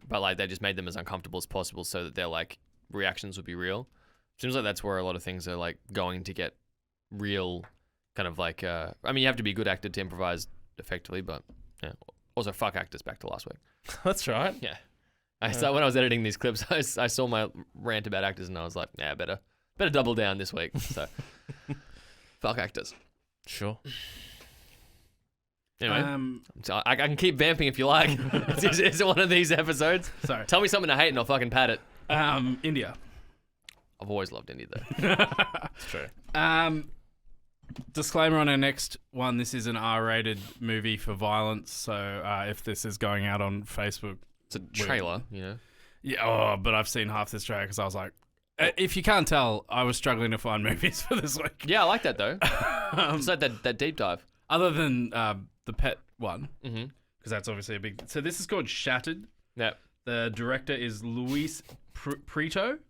but like they just made them as uncomfortable as possible so that their like reactions would be real. Seems like that's where a lot of things are like going to get real, kind of like. I mean, you have to be a good actor to improvise effectively, but yeah. Also, fuck actors. Back to last week. That's right. Yeah. So when I was editing these clips, I saw my rant about actors, and I was like, yeah, better double down this week. So, fuck actors. Sure. Anyway, so I can keep vamping if you like. Is it one of these episodes? Sorry. Tell me something to hate, and I'll fucking pat it. India. I've always loved India, though. It's true. Disclaimer on our next one: this is an R-rated movie for violence. So if this is going out on Facebook, it's a trailer, you know. Yeah. But I've seen half this trailer because I was like, if you can't tell, I was struggling to find movies for this week. Yeah, I like that though. It's like that deep dive. Other than the pet one, because that's obviously a big. So this is called Shattered. Yep. The director is Luis Prieto.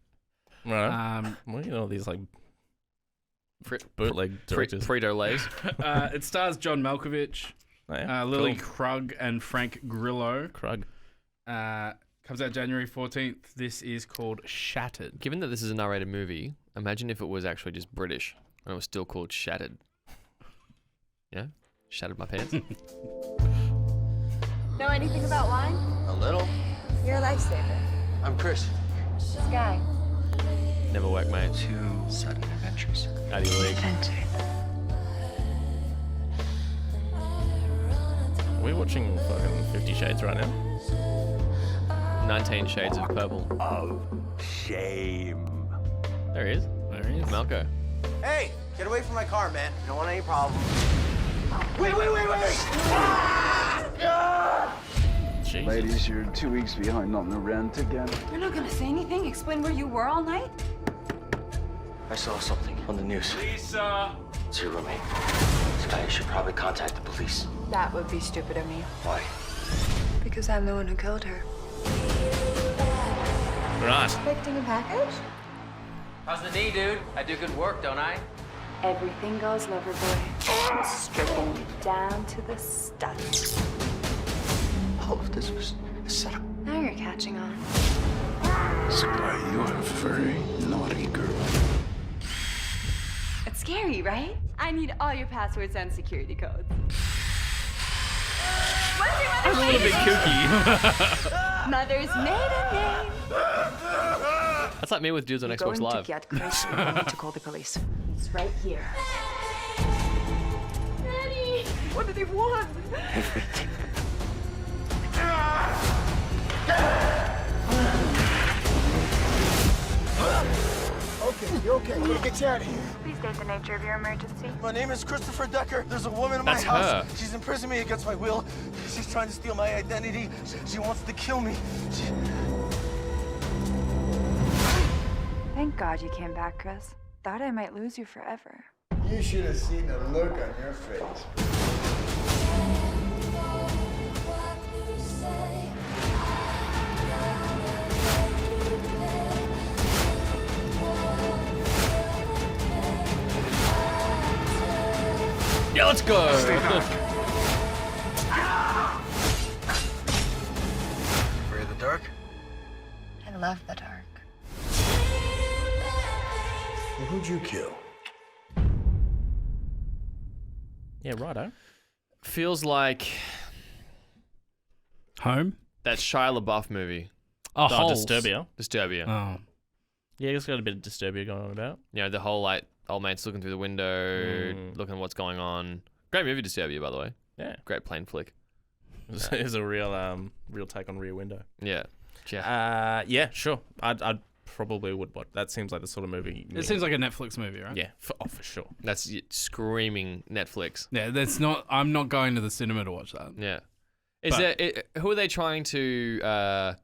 Right. What do you know these like bootleg directors? Frito Lays. It stars John Malkovich, Lily Krug, and Frank Grillo. Krug. Comes out January 14th. This is called Shattered. Given that this is an R-rated movie, imagine if it was actually just British and it was still called Shattered. Yeah? Shattered my pants. Know anything about wine? A little. You're a lifesaver. I'm Chris. Sky. Never worked, mate. 2 sudden adventures. Out of your league. Are we watching fucking 50 Shades right now? 19 Shades of Purple. Of shame. There he is. There he is. Malco. Hey, get away from my car, man. You don't want any problems. Wait! Jesus. Ladies, you're 2 weeks behind on the rent again. You're not gonna say anything? Explain where you were all night? I saw something on the news. Lisa! It's your roommate. Sky, you should probably contact the police. That would be stupid of me. Why? Because I'm the one who killed her. Right. Expecting a package? How's the knee, dude? I do good work, don't I? Everything goes, lover boy. Stripping you down to the studs. All of this was a setup. Now you're catching on. Sky, you are a very naughty girl. It's scary, right? I need all your passwords and security codes. I'm a little bit kooky. Mother's maiden name. That's like me with dudes on Xbox Live. Get Chris, you need to call the police. It's right here. Daddy, what do they want? Everything. Okay, you're okay. We're gonna get you out of here. Please state the nature of your emergency. My name is Christopher Decker. There's a woman in my That's house. her. She's imprisoning me against my will. She's trying to steal my identity. She wants to kill me. Thank God you came back, Chris. Thought I might lose you forever. You should have seen the look on your face. Yeah, let's go. Afraid of the dark? I love the dark. Well, who'd you kill? Yeah, righto. Feels like Home? that Shia LaBeouf movie. Oh, Holes. Disturbia. Disturbia. Oh. Yeah, it's got a bit of Disturbia going on about. You know, the whole like old mate's looking through the window, looking at what's going on. Great movie, Disturbia, by the way. Yeah. Great plane flick. It's a real take on Rear Window. Yeah. Yeah, sure. I'd probably would watch. That seems like the sort of movie. It seems like a Netflix movie, right? Yeah, for sure. That's screaming Netflix. Yeah, that's not. I'm not going to the cinema to watch that. Yeah. Who are they trying to?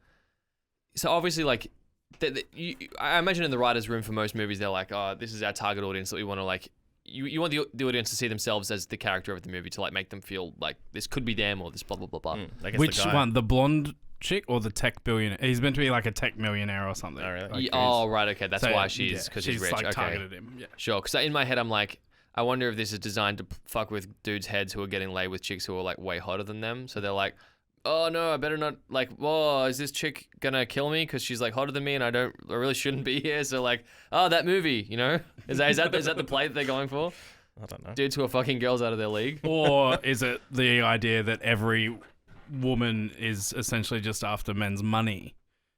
So obviously, like, I imagine in the writers' room for most movies, they're like, "Oh, this is our target audience that we want to like." You want the audience to see themselves as the character of the movie to like make them feel like this could be them or this blah blah blah blah. Which one? The blonde chick or the tech billionaire? He's meant to be like a tech millionaire or something. Oh, really? Like right, okay, that's why she's she's rich. like Okay. targeted him. Yeah. Sure, because in my head I'm like, I wonder if this is designed to fuck with dudes' heads who are getting laid with chicks who are like way hotter than them. So they're like, oh no, I better not, like, whoa, is this chick gonna kill me because she's like hotter than me and I really shouldn't be here. So like, oh, that movie, you know, is that the play that they're going for? I don't know. Dudes who are fucking girls out of their league. Or is it the idea that every woman is essentially just after men's money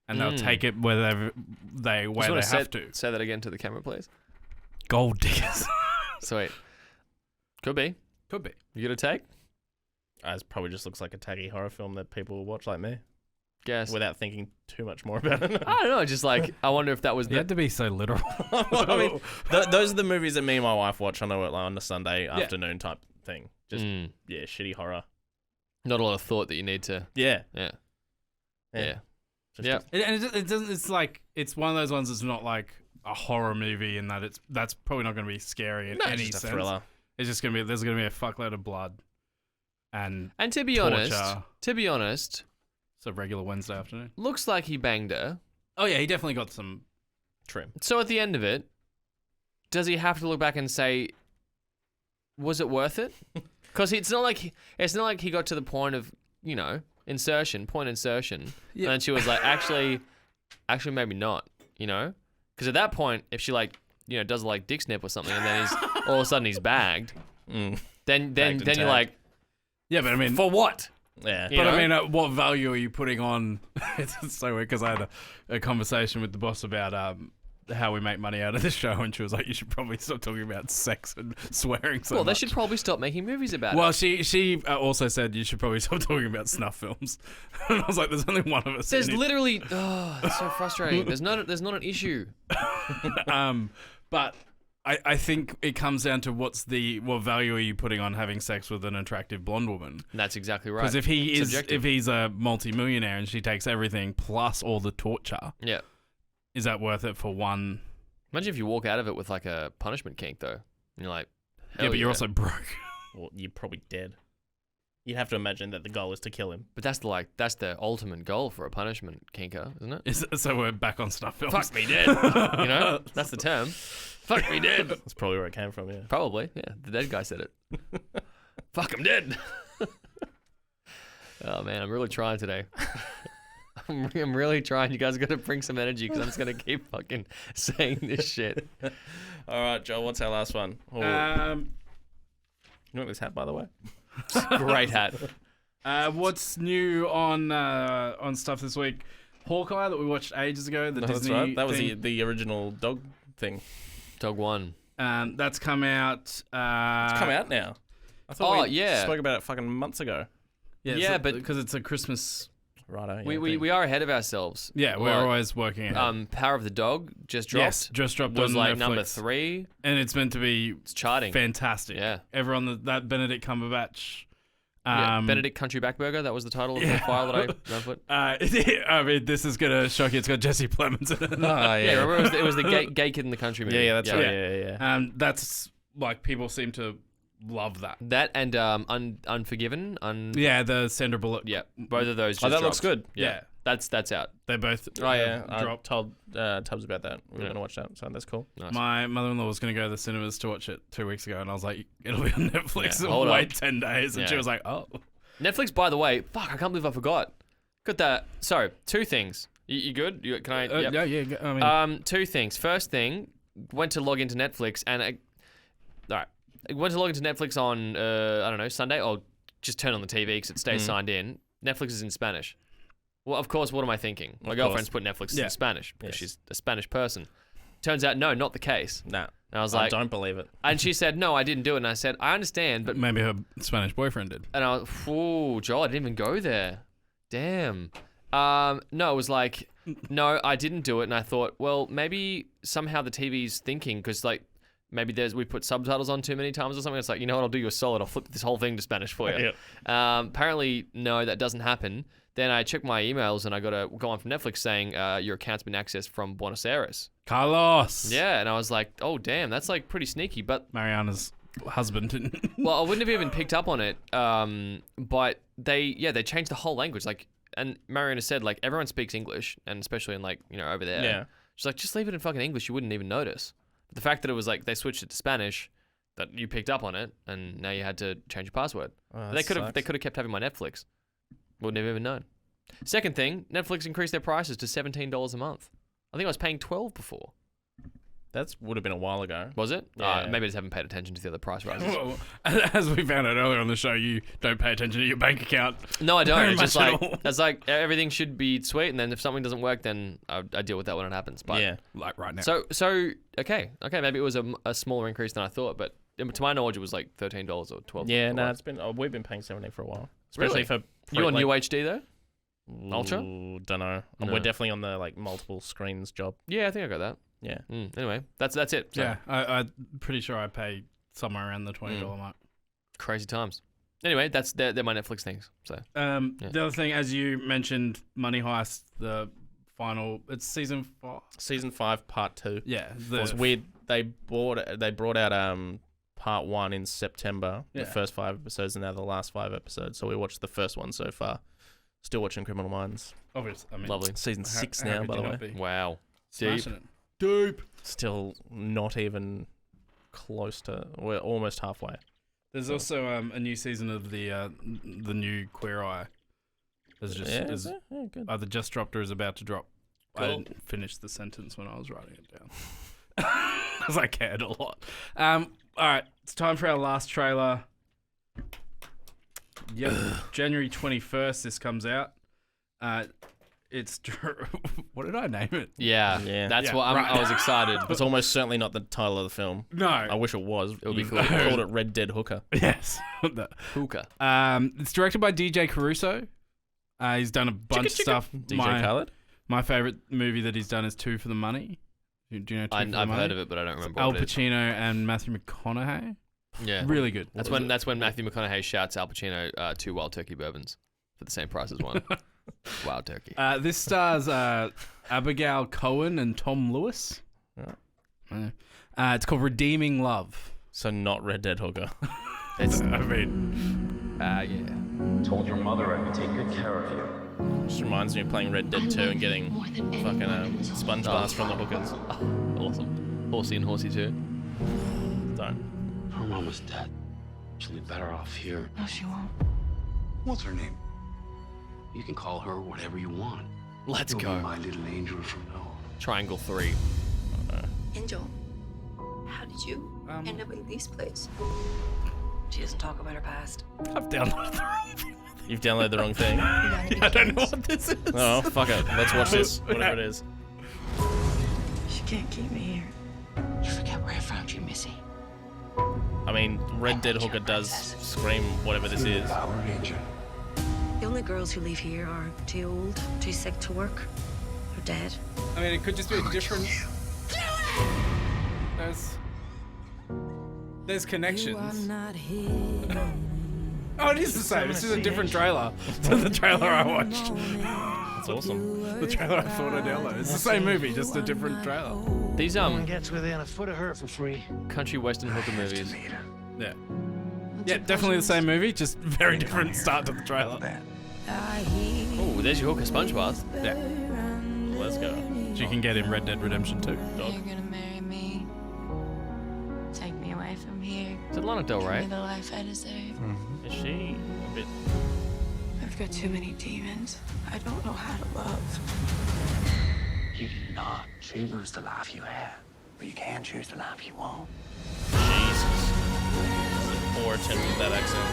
and they'll take it where they have to? Say that again to the camera, please. Gold diggers. Sweet. Could be. You get a take? It probably just looks like a taggy horror film that people will watch like me. Guess. Without thinking too much more about it. I don't know, just like, I wonder if that was You had to be so literal. I mean, those are the movies that me and my wife watch on a Sunday afternoon type thing. Just, shitty horror. Not a lot of thought that you need to. Yeah. Yeah. Yeah. Yeah. And it doesn't. It's like it's one of those ones that's not like a horror movie in that that's probably not going to be scary in any it's just sense. a thriller. It's just going to be there's going to be a fuckload of blood and to be torture. honest, It's a regular Wednesday afternoon. looks like he banged her. Oh yeah, he definitely got some trim. So at the end of it, does he have to look back and say, was it worth it? Because it's not like he got to the point of, you know, point insertion. Yeah. And then she was like, actually maybe not, you know? Because at that point, if she like, you know, does like dick snip or something and then all of a sudden he's bagged, then you're like, yeah, but I mean, for what? Yeah. But I mean, what value are you putting on? It's so weird because I had a conversation with the boss about how we make money out of this show, and she was like, "You should probably stop talking about sex and swearing so well, they much." should probably stop making movies about Well, it. she also said you should probably stop talking about snuff films, and I was like, "There's only one of us." There's literally, it's so frustrating. There's not an issue. But I think it comes down to what value are you putting on having sex with an attractive blonde woman? That's exactly right. Because if Subjective. he's a multi-millionaire and she takes everything plus all the torture, Yeah. is that worth it for one? Imagine if you walk out of it with like a punishment kink though, and you're like, Yeah, but you're also broke. Well, you're probably dead. You'd have to imagine that the goal is to kill him. But that's the ultimate goal for a punishment kinker, isn't it? So we're back on snuff films. Fuck me dead. You know, that's the term. Fuck me dead. That's probably where it came from. Yeah. Probably. Yeah, the dead guy said it. Fuck, I'm dead. Oh man, I'm really trying today. I'm really trying. You guys got to bring some energy because I'm just gonna keep fucking saying this shit. All right, Joel. What's our last one? Oh. You want this hat, by the way? Great hat. What's new on stuff this week? Hawkeye that we watched ages ago. The Disney. That's right. That was thing. the original dog thing. Dog 1. That's come out. It's come out now. I thought we spoke about it fucking months ago. Yeah, but because it's a Christmas Righto. We are ahead of ourselves. Yeah, we're always working ahead. Power of the Dog just dropped. Yes, just dropped was on like Netflix. number 3. And it's meant to be charting. Fantastic. Yeah. Everyone, that Benedict Cumberbatch. Benedict Country Backburger, that was the title of the file that I put. I mean, this is going to shock you. It's got Jesse Plemons in it. Remember it was the gay kid in the country movie. Yeah, that's right. Yeah. That's like, people seem to love that. That and Unforgiven. Yeah, the Sandra Bullock. Yeah, both of those just that dropped. looks good. Yeah. That's out. They both I dropped. told Tubbs about that. We were going to watch that, so that's cool. Nice. My mother-in-law was going to go to the cinemas to watch it 2 weeks ago, and I was like, it'll be on Netflix. Hold I'll on. wait 10 days. And she was like, oh. Netflix, by the way, fuck, I can't believe I forgot. Got that. Sorry, 2 things. You good? Can I? Yep. Yeah. I mean, 2 things. First thing, went to log into Netflix, and all right, I went to log into Netflix on I don't know, Sunday, or just turn on the TV because it stays signed in. Netflix is in Spanish. Well, of course, what am I thinking? My girlfriend's put Netflix in Spanish because she's a Spanish person. Turns out, no, not the case. No. And I was like, I don't believe it. And she said, no, I didn't do it. And I said, I understand, but maybe her Spanish boyfriend did. And I was, oh, Joel, I didn't even go there. Damn. No, it was like, no, I didn't do it. And I thought, well, maybe somehow the TV's thinking, because like, maybe we put subtitles on too many times or something. It's like, you know what, I'll do you a solid. I'll flip this whole thing to Spanish for you. Apparently, no, that doesn't happen. Then I checked my emails and I got a go on from Netflix saying your account's been accessed from Buenos Aires. Carlos. Yeah, and I was like, oh, damn, that's like pretty sneaky. But Mariana's husband didn't. Well, I wouldn't have even picked up on it. But they changed the whole language. Like, and Mariana said, like, everyone speaks English, and especially in, like, you know, over there. Yeah. She's like, just leave it in fucking English. You wouldn't even notice. But the fact that it was like they switched it to Spanish, that you picked up on it, and now you had to change your password. Oh, They could have kept having my Netflix. Wouldn't have even known. Second thing, Netflix increased their prices to $17 a month. I think I was paying $12 before. That would have been a while ago. Was it? Yeah. Maybe I just haven't paid attention to the other price rises. Well, as we found out earlier on the show, you don't pay attention to your bank account. No, I don't. Very It's just much like at all. it's like everything should be sweet, and then if something doesn't work, then I deal with that when it happens. But Yeah. Like right now. So okay, maybe it was a smaller increase than I thought, but to my knowledge, it was like $13 or $12. Yeah, no, it's been. We've been paying $17 for a while, especially Really? for You on like, UHD though? Ultra? Don't know. No. We're definitely on the like multiple screens job. Yeah, I think I got that. Yeah. Anyway, that's it. So, Yeah, I'm pretty sure I pay somewhere around the $20 mark. crazy times. Anyway, they're my Netflix things. So The other thing, as you mentioned, Money Heist, the final, it's season 4. Season 5, part 2. Yeah, It was weird. They brought out part 1 in September. Yeah. The first 5 episodes, and now the last 5 episodes. So we watched the first one so far. Still watching Criminal Minds. Obviously, I mean, lovely. Season 6 how now, could by you the not way. be? Wow, Smashing deep. it. Deep. Still not even close to. We're almost halfway. There's also a new season of the new Queer Eye. There's just Yeah, good. either just dropped or is about to drop. I Cool. didn't finish the sentence when I was writing it down because I cared a lot. All right, it's time for our last trailer. Yep, January 21st. This comes out. It's what did I name it? Yeah, that's what right. I was excited. It's almost certainly not the title of the film. No, I wish it was. It would be cool. Called it Red Dead Hooker. Yes, Hookah. It's directed by DJ Caruso. He's done a bunch of stuff. DJ Khaled. My favorite movie that he's done is Two for the Money. Do you know Two for the Money? I've heard of it, but I don't remember. Al what it is. Pacino and Matthew McConaughey. Yeah, really good. That's when Matthew McConaughey shouts Al Pacino 2 Wild Turkey bourbons for the same price as one. Wild Turkey. This stars Abigail Cohen and Tom Lewis. It's called Redeeming Love. So not Red Dead Hooker. It's. I mean, yeah. Told your mother I would take good care of you. Just reminds me of playing Red Dead 2 and getting fucking sponge baths from the hookers. Awesome. Horsey and Horsey too. Don't. Her mom was dead. She'll be better off here. No, she won't. What's her name? You can call her whatever you want. Let's You'll go. be my little angel from now on. Triangle 3. Angel, how did you end up in this place? She doesn't talk about her past. I've downloaded the wrong thing. You've downloaded the wrong thing. I don't know what this is. Oh, fuck it. Let's watch this. Whatever it is. She can't keep me here. You forget where I found you, Missy. I mean, Red Dead Hooker does scream whatever this is. Power Ranger. The only girls who leave here are too old, too sick to work, or dead. I mean, it could just be a different. There's connections. Oh, it is the same. It's just a different trailer to the trailer I watched. That's awesome. The trailer I thought I'd download. It's the same movie, just a different trailer. These gets within a foot of her for free. country western hooker movies. Yeah. Yeah, definitely the same movie, just very different start to the trailer. Oh, there's your hooker sponge bath. Yeah. Let's go. You can get in Red Dead Redemption 2. You're gonna marry me. Take me away from here. Is it Lana Del Give Rey? me the life I deserve. Is she a bit? I've got too many demons. I don't know how to love. You cannot choose the life you have, but you can choose the life you want. Jesus. Poor attempt at that accent.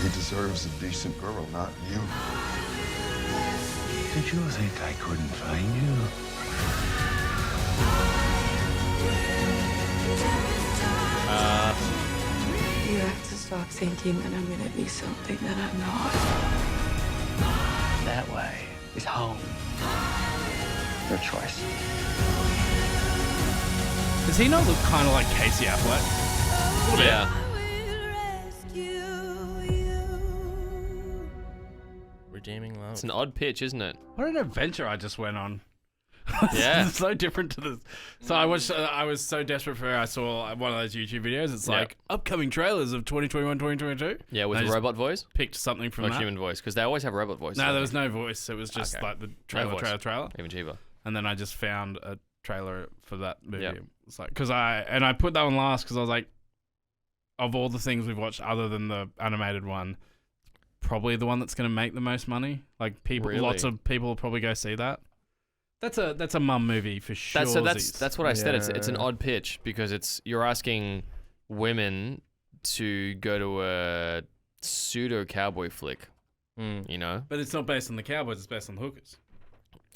He deserves a decent girl, not you. Did you think I couldn't find you? You have to stop thinking that I'm gonna be something that I'm not. That way is home. Your choice. Does he not look kind of like Casey Affleck? Yeah. Redeeming love. It's an odd pitch, isn't it? What an adventure I just went on. Yeah. It's so different to this. So I watched. I was so desperate for it. I saw one of those YouTube videos. It's like upcoming trailers of 2021, 2022. Yeah, with And a I just robot voice? Picked something from Or that. human voice, because they always have robot voice. No, there was no voice. It was just Okay. like the No trailer, voice. trailer. Even cheaper. And then I just found a trailer for that movie. Yep. It's like I put that one last because I was like, of all the things we've watched other than the animated one, probably the one that's going to make the most money. Like lots of people will probably go see that. That's a mum movie for sure. That's what I said. It's an odd pitch because you're asking women to go to a pseudo cowboy flick. You know, but it's not based on the cowboys. It's based on the hookers.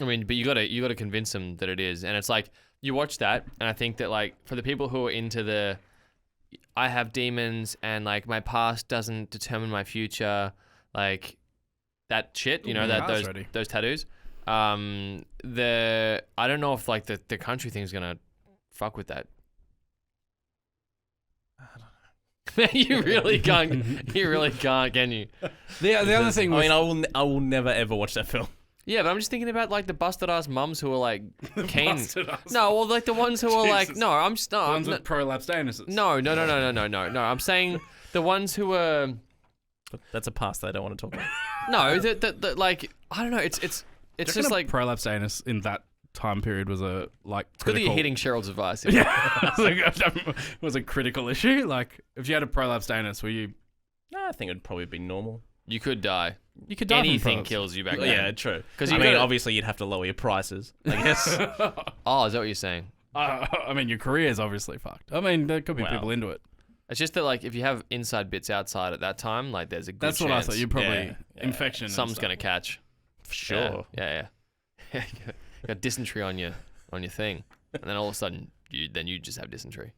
I mean, but you gotta convince them that it is, and it's like you watch that, and I think that like for the people who are into I have demons and like my past doesn't determine my future, like that shit, you know, those tattoos. I don't know if like the country thing's gonna fuck with that. I don't know. You really can't. You really can't, can you? The other thing was, I will never ever watch that film. Yeah, but I'm just thinking about like the busted ass mums who are like keen. Busted ass. No, well, like the ones who are like, no, I'm just no. The ones with prolapsed anuses. No. I'm saying the ones who are. That's a past that I don't want to talk about. No, the like I don't know. It's just like prolapsed anus in that time period was a like. It's good that you're hitting Cheryl's advice. Yeah, it was a critical issue. Like if you had a prolapsed anus, were you? No, I think it'd probably be normal. You could die. You could die. Anything kills you back then. Yeah, true. Because obviously you'd have to lower your prices, I guess. Oh, is that what you're saying? I mean, your career is obviously fucked. I mean, there could be people into it. It's just that, like, if you have inside bits outside at that time, like, there's a good That's chance. what I thought. You probably infection. Something's gonna catch. For sure. Yeah. You got dysentery on your thing, and then all of a sudden you just have dysentery.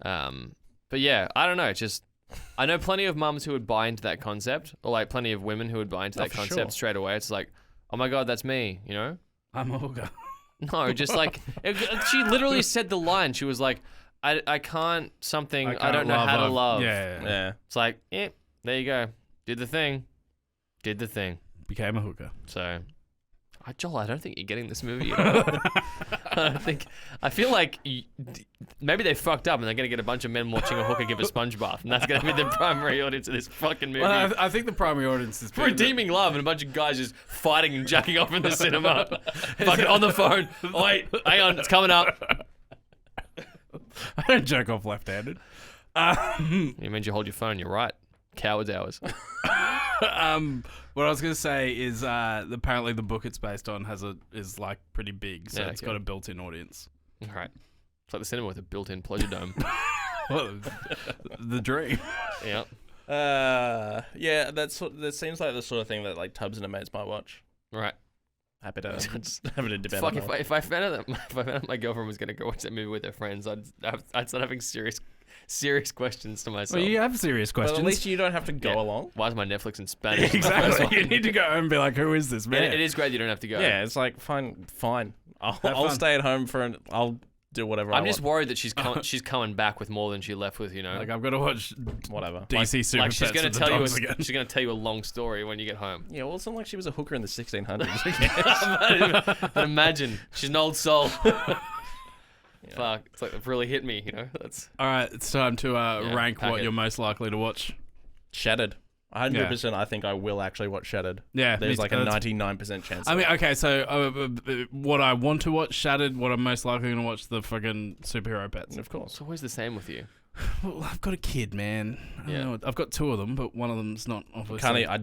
But yeah, I don't know. It's just I know plenty of mums who would buy into that concept, or like plenty of women who would buy into that concept straight away. It's like, oh my god, that's me. You know? I'm a hooker. No, just like she literally said the line. She was like, I can't something. I don't know how to love. Yeah. It's like, there you go. Did the thing. Became a hooker. So, Joel, I don't think you're getting this movie at all. I feel like maybe they fucked up and they're going to get a bunch of men watching a hooker give a sponge bath, and that's going to be the primary audience of this fucking movie. Well, I think the primary audience is redeeming love and a bunch of guys just fighting and jacking off in the cinema. Fucking on the phone. Oh, wait, hang on, it's coming up. I don't jerk off left-handed. You means you hold your phone, you're right. Coward's hours. What I was going to say is apparently the book it's based on is like pretty big, so it's got a built-in audience. All right. It's like the cinema with a built-in pleasure dome. Well, the dream. Yeah. Yeah, that seems like the sort of thing that like Tubbs and her mates might watch. Right. Happy to debate. Fuck, if I found out that my girlfriend was gonna go watch that movie with her friends, I'd start having serious serious questions to myself. Well, you have serious questions. But at least you don't have to go along. Why is my Netflix in Spanish? Exactly. You need to go home and be like, who is this man? It is great you don't have to go. Yeah, it's like, fine. I'll stay at home I'll do whatever I want. I'm just worried that she's coming back with more than she left with, you know? Like, I've got to watch whatever. DC Super Like, she's going to tell you she's going to tell you a long story when you get home. Yeah, well, it's not like she was a hooker in the 1600s. But imagine, she's an old soul. Fuck, it's like, it really hit me, you know? That's all right, it's time to rank what you're most likely to watch. Shattered. 100%, I think I will actually watch Shattered. Yeah. There's like a 99% chance. I mean, okay, so what I want to watch, Shattered. What I'm most likely going to watch, the fucking superhero pets. Of course. It's always the same with you. Well, I've got a kid, man. I don't know. I've got two of them, but one of them's not obviously. I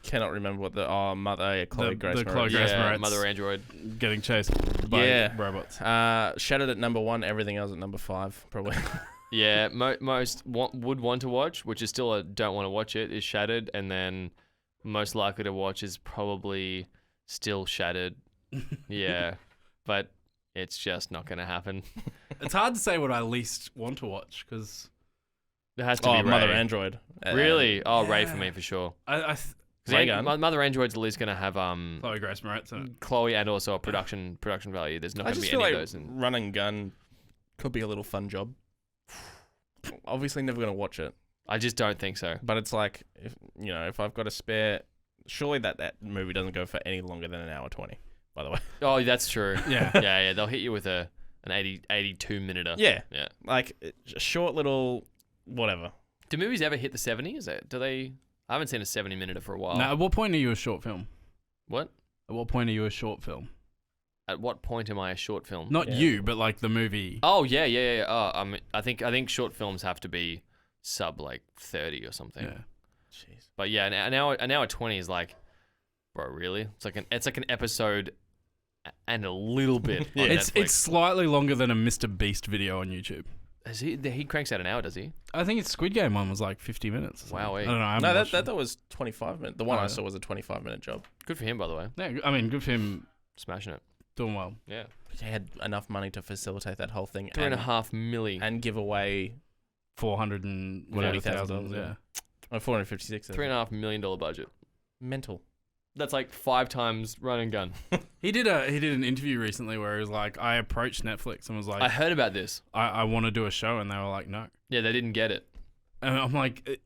cannot remember what the Mother Chloe Grace Moretz. Mother Android getting chased by robots. Shattered at number 1, everything else at number 5, probably. Yeah, most would want to watch, which is still a don't want to watch it, is Shattered, and then most likely to watch is probably still Shattered. Yeah, but it's just not going to happen. It's hard to say what I least want to watch because it has to be Ray. Mother Android. Really? Ray for me for sure. Mother Android's at least going to have Chloe Grace Moretz, Chloe, and also a production value. There's not going to be any of those. Run and gun could be a little fun job. Obviously never going to watch it. I just don't think so. But it's like, if I've got a spare, surely that movie doesn't go for any longer than an hour 20, by the way. Oh, that's true. Yeah. Yeah. They'll hit you with an 82-minute. Yeah. Yeah. Like, a short little whatever. Do movies ever hit the 70? Do they? I haven't seen a 70-minute for a while. Now, at what point are you a short film? What? At what point are you a short film? At what point am I a short film? Not you, but like the movie. Oh yeah. Oh, I think short films have to be sub like 30 or something. Yeah. Jeez. But yeah, an hour 20 is like, bro, really? It's like an episode and a little bit. On Netflix. It's slightly longer than a Mr. Beast video on YouTube. He cranks out an hour, does he? I think his Squid Game one was like 50 minutes. Wow. I don't know. That was 25 minutes. The one I saw was a 25-minute job. Good for him, by the way. Yeah, I mean, good for him. Smashing it. Doing well. Yeah. He had enough money to facilitate that whole thing. $3.5 million. And give away $440,000. Yeah. Oh, 456. $3.5 million budget. Mental. That's like 5 times Run and Gun. He did an interview recently where he was like, I approached Netflix and was like, I heard about this. I want to do a show, and they were like, no. Yeah, they didn't get it. And I'm like,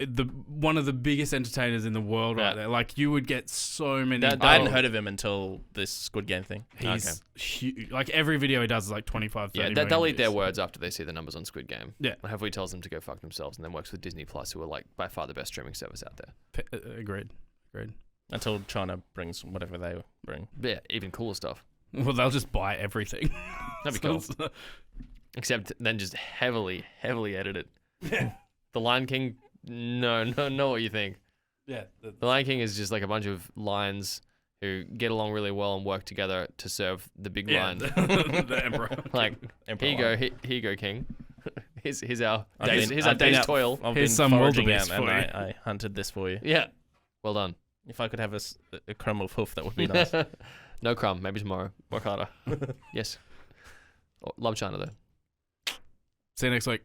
one of the biggest entertainers in the world right there. Like, you would get so many. I hadn't heard of him until this Squid Game thing. He's huge. Like, every video he does is like 25, 30 million they'll eat their words after they see the numbers on Squid Game. Yeah. Hopefully tells them to go fuck themselves and then works with Disney Plus, who are like by far the best streaming service out there. Agreed. Until China brings whatever they bring. Yeah, even cooler stuff. Well, they'll just buy everything. That'd be cool. Except then just heavily edit it. Yeah. The Lion King, no, what you think. Yeah. The Lion King is just like a bunch of lions who get along really well and work together to serve the big lion. The emperor. Like, Emperor here you go, King. Here's our day's toil. Here's some wildebeest for you. I hunted this for you. Yeah. Well done. If I could have a crumb of hoof, that would be nice. No crumb. Maybe tomorrow. Work harder. Yes. Love China, though. See you next week.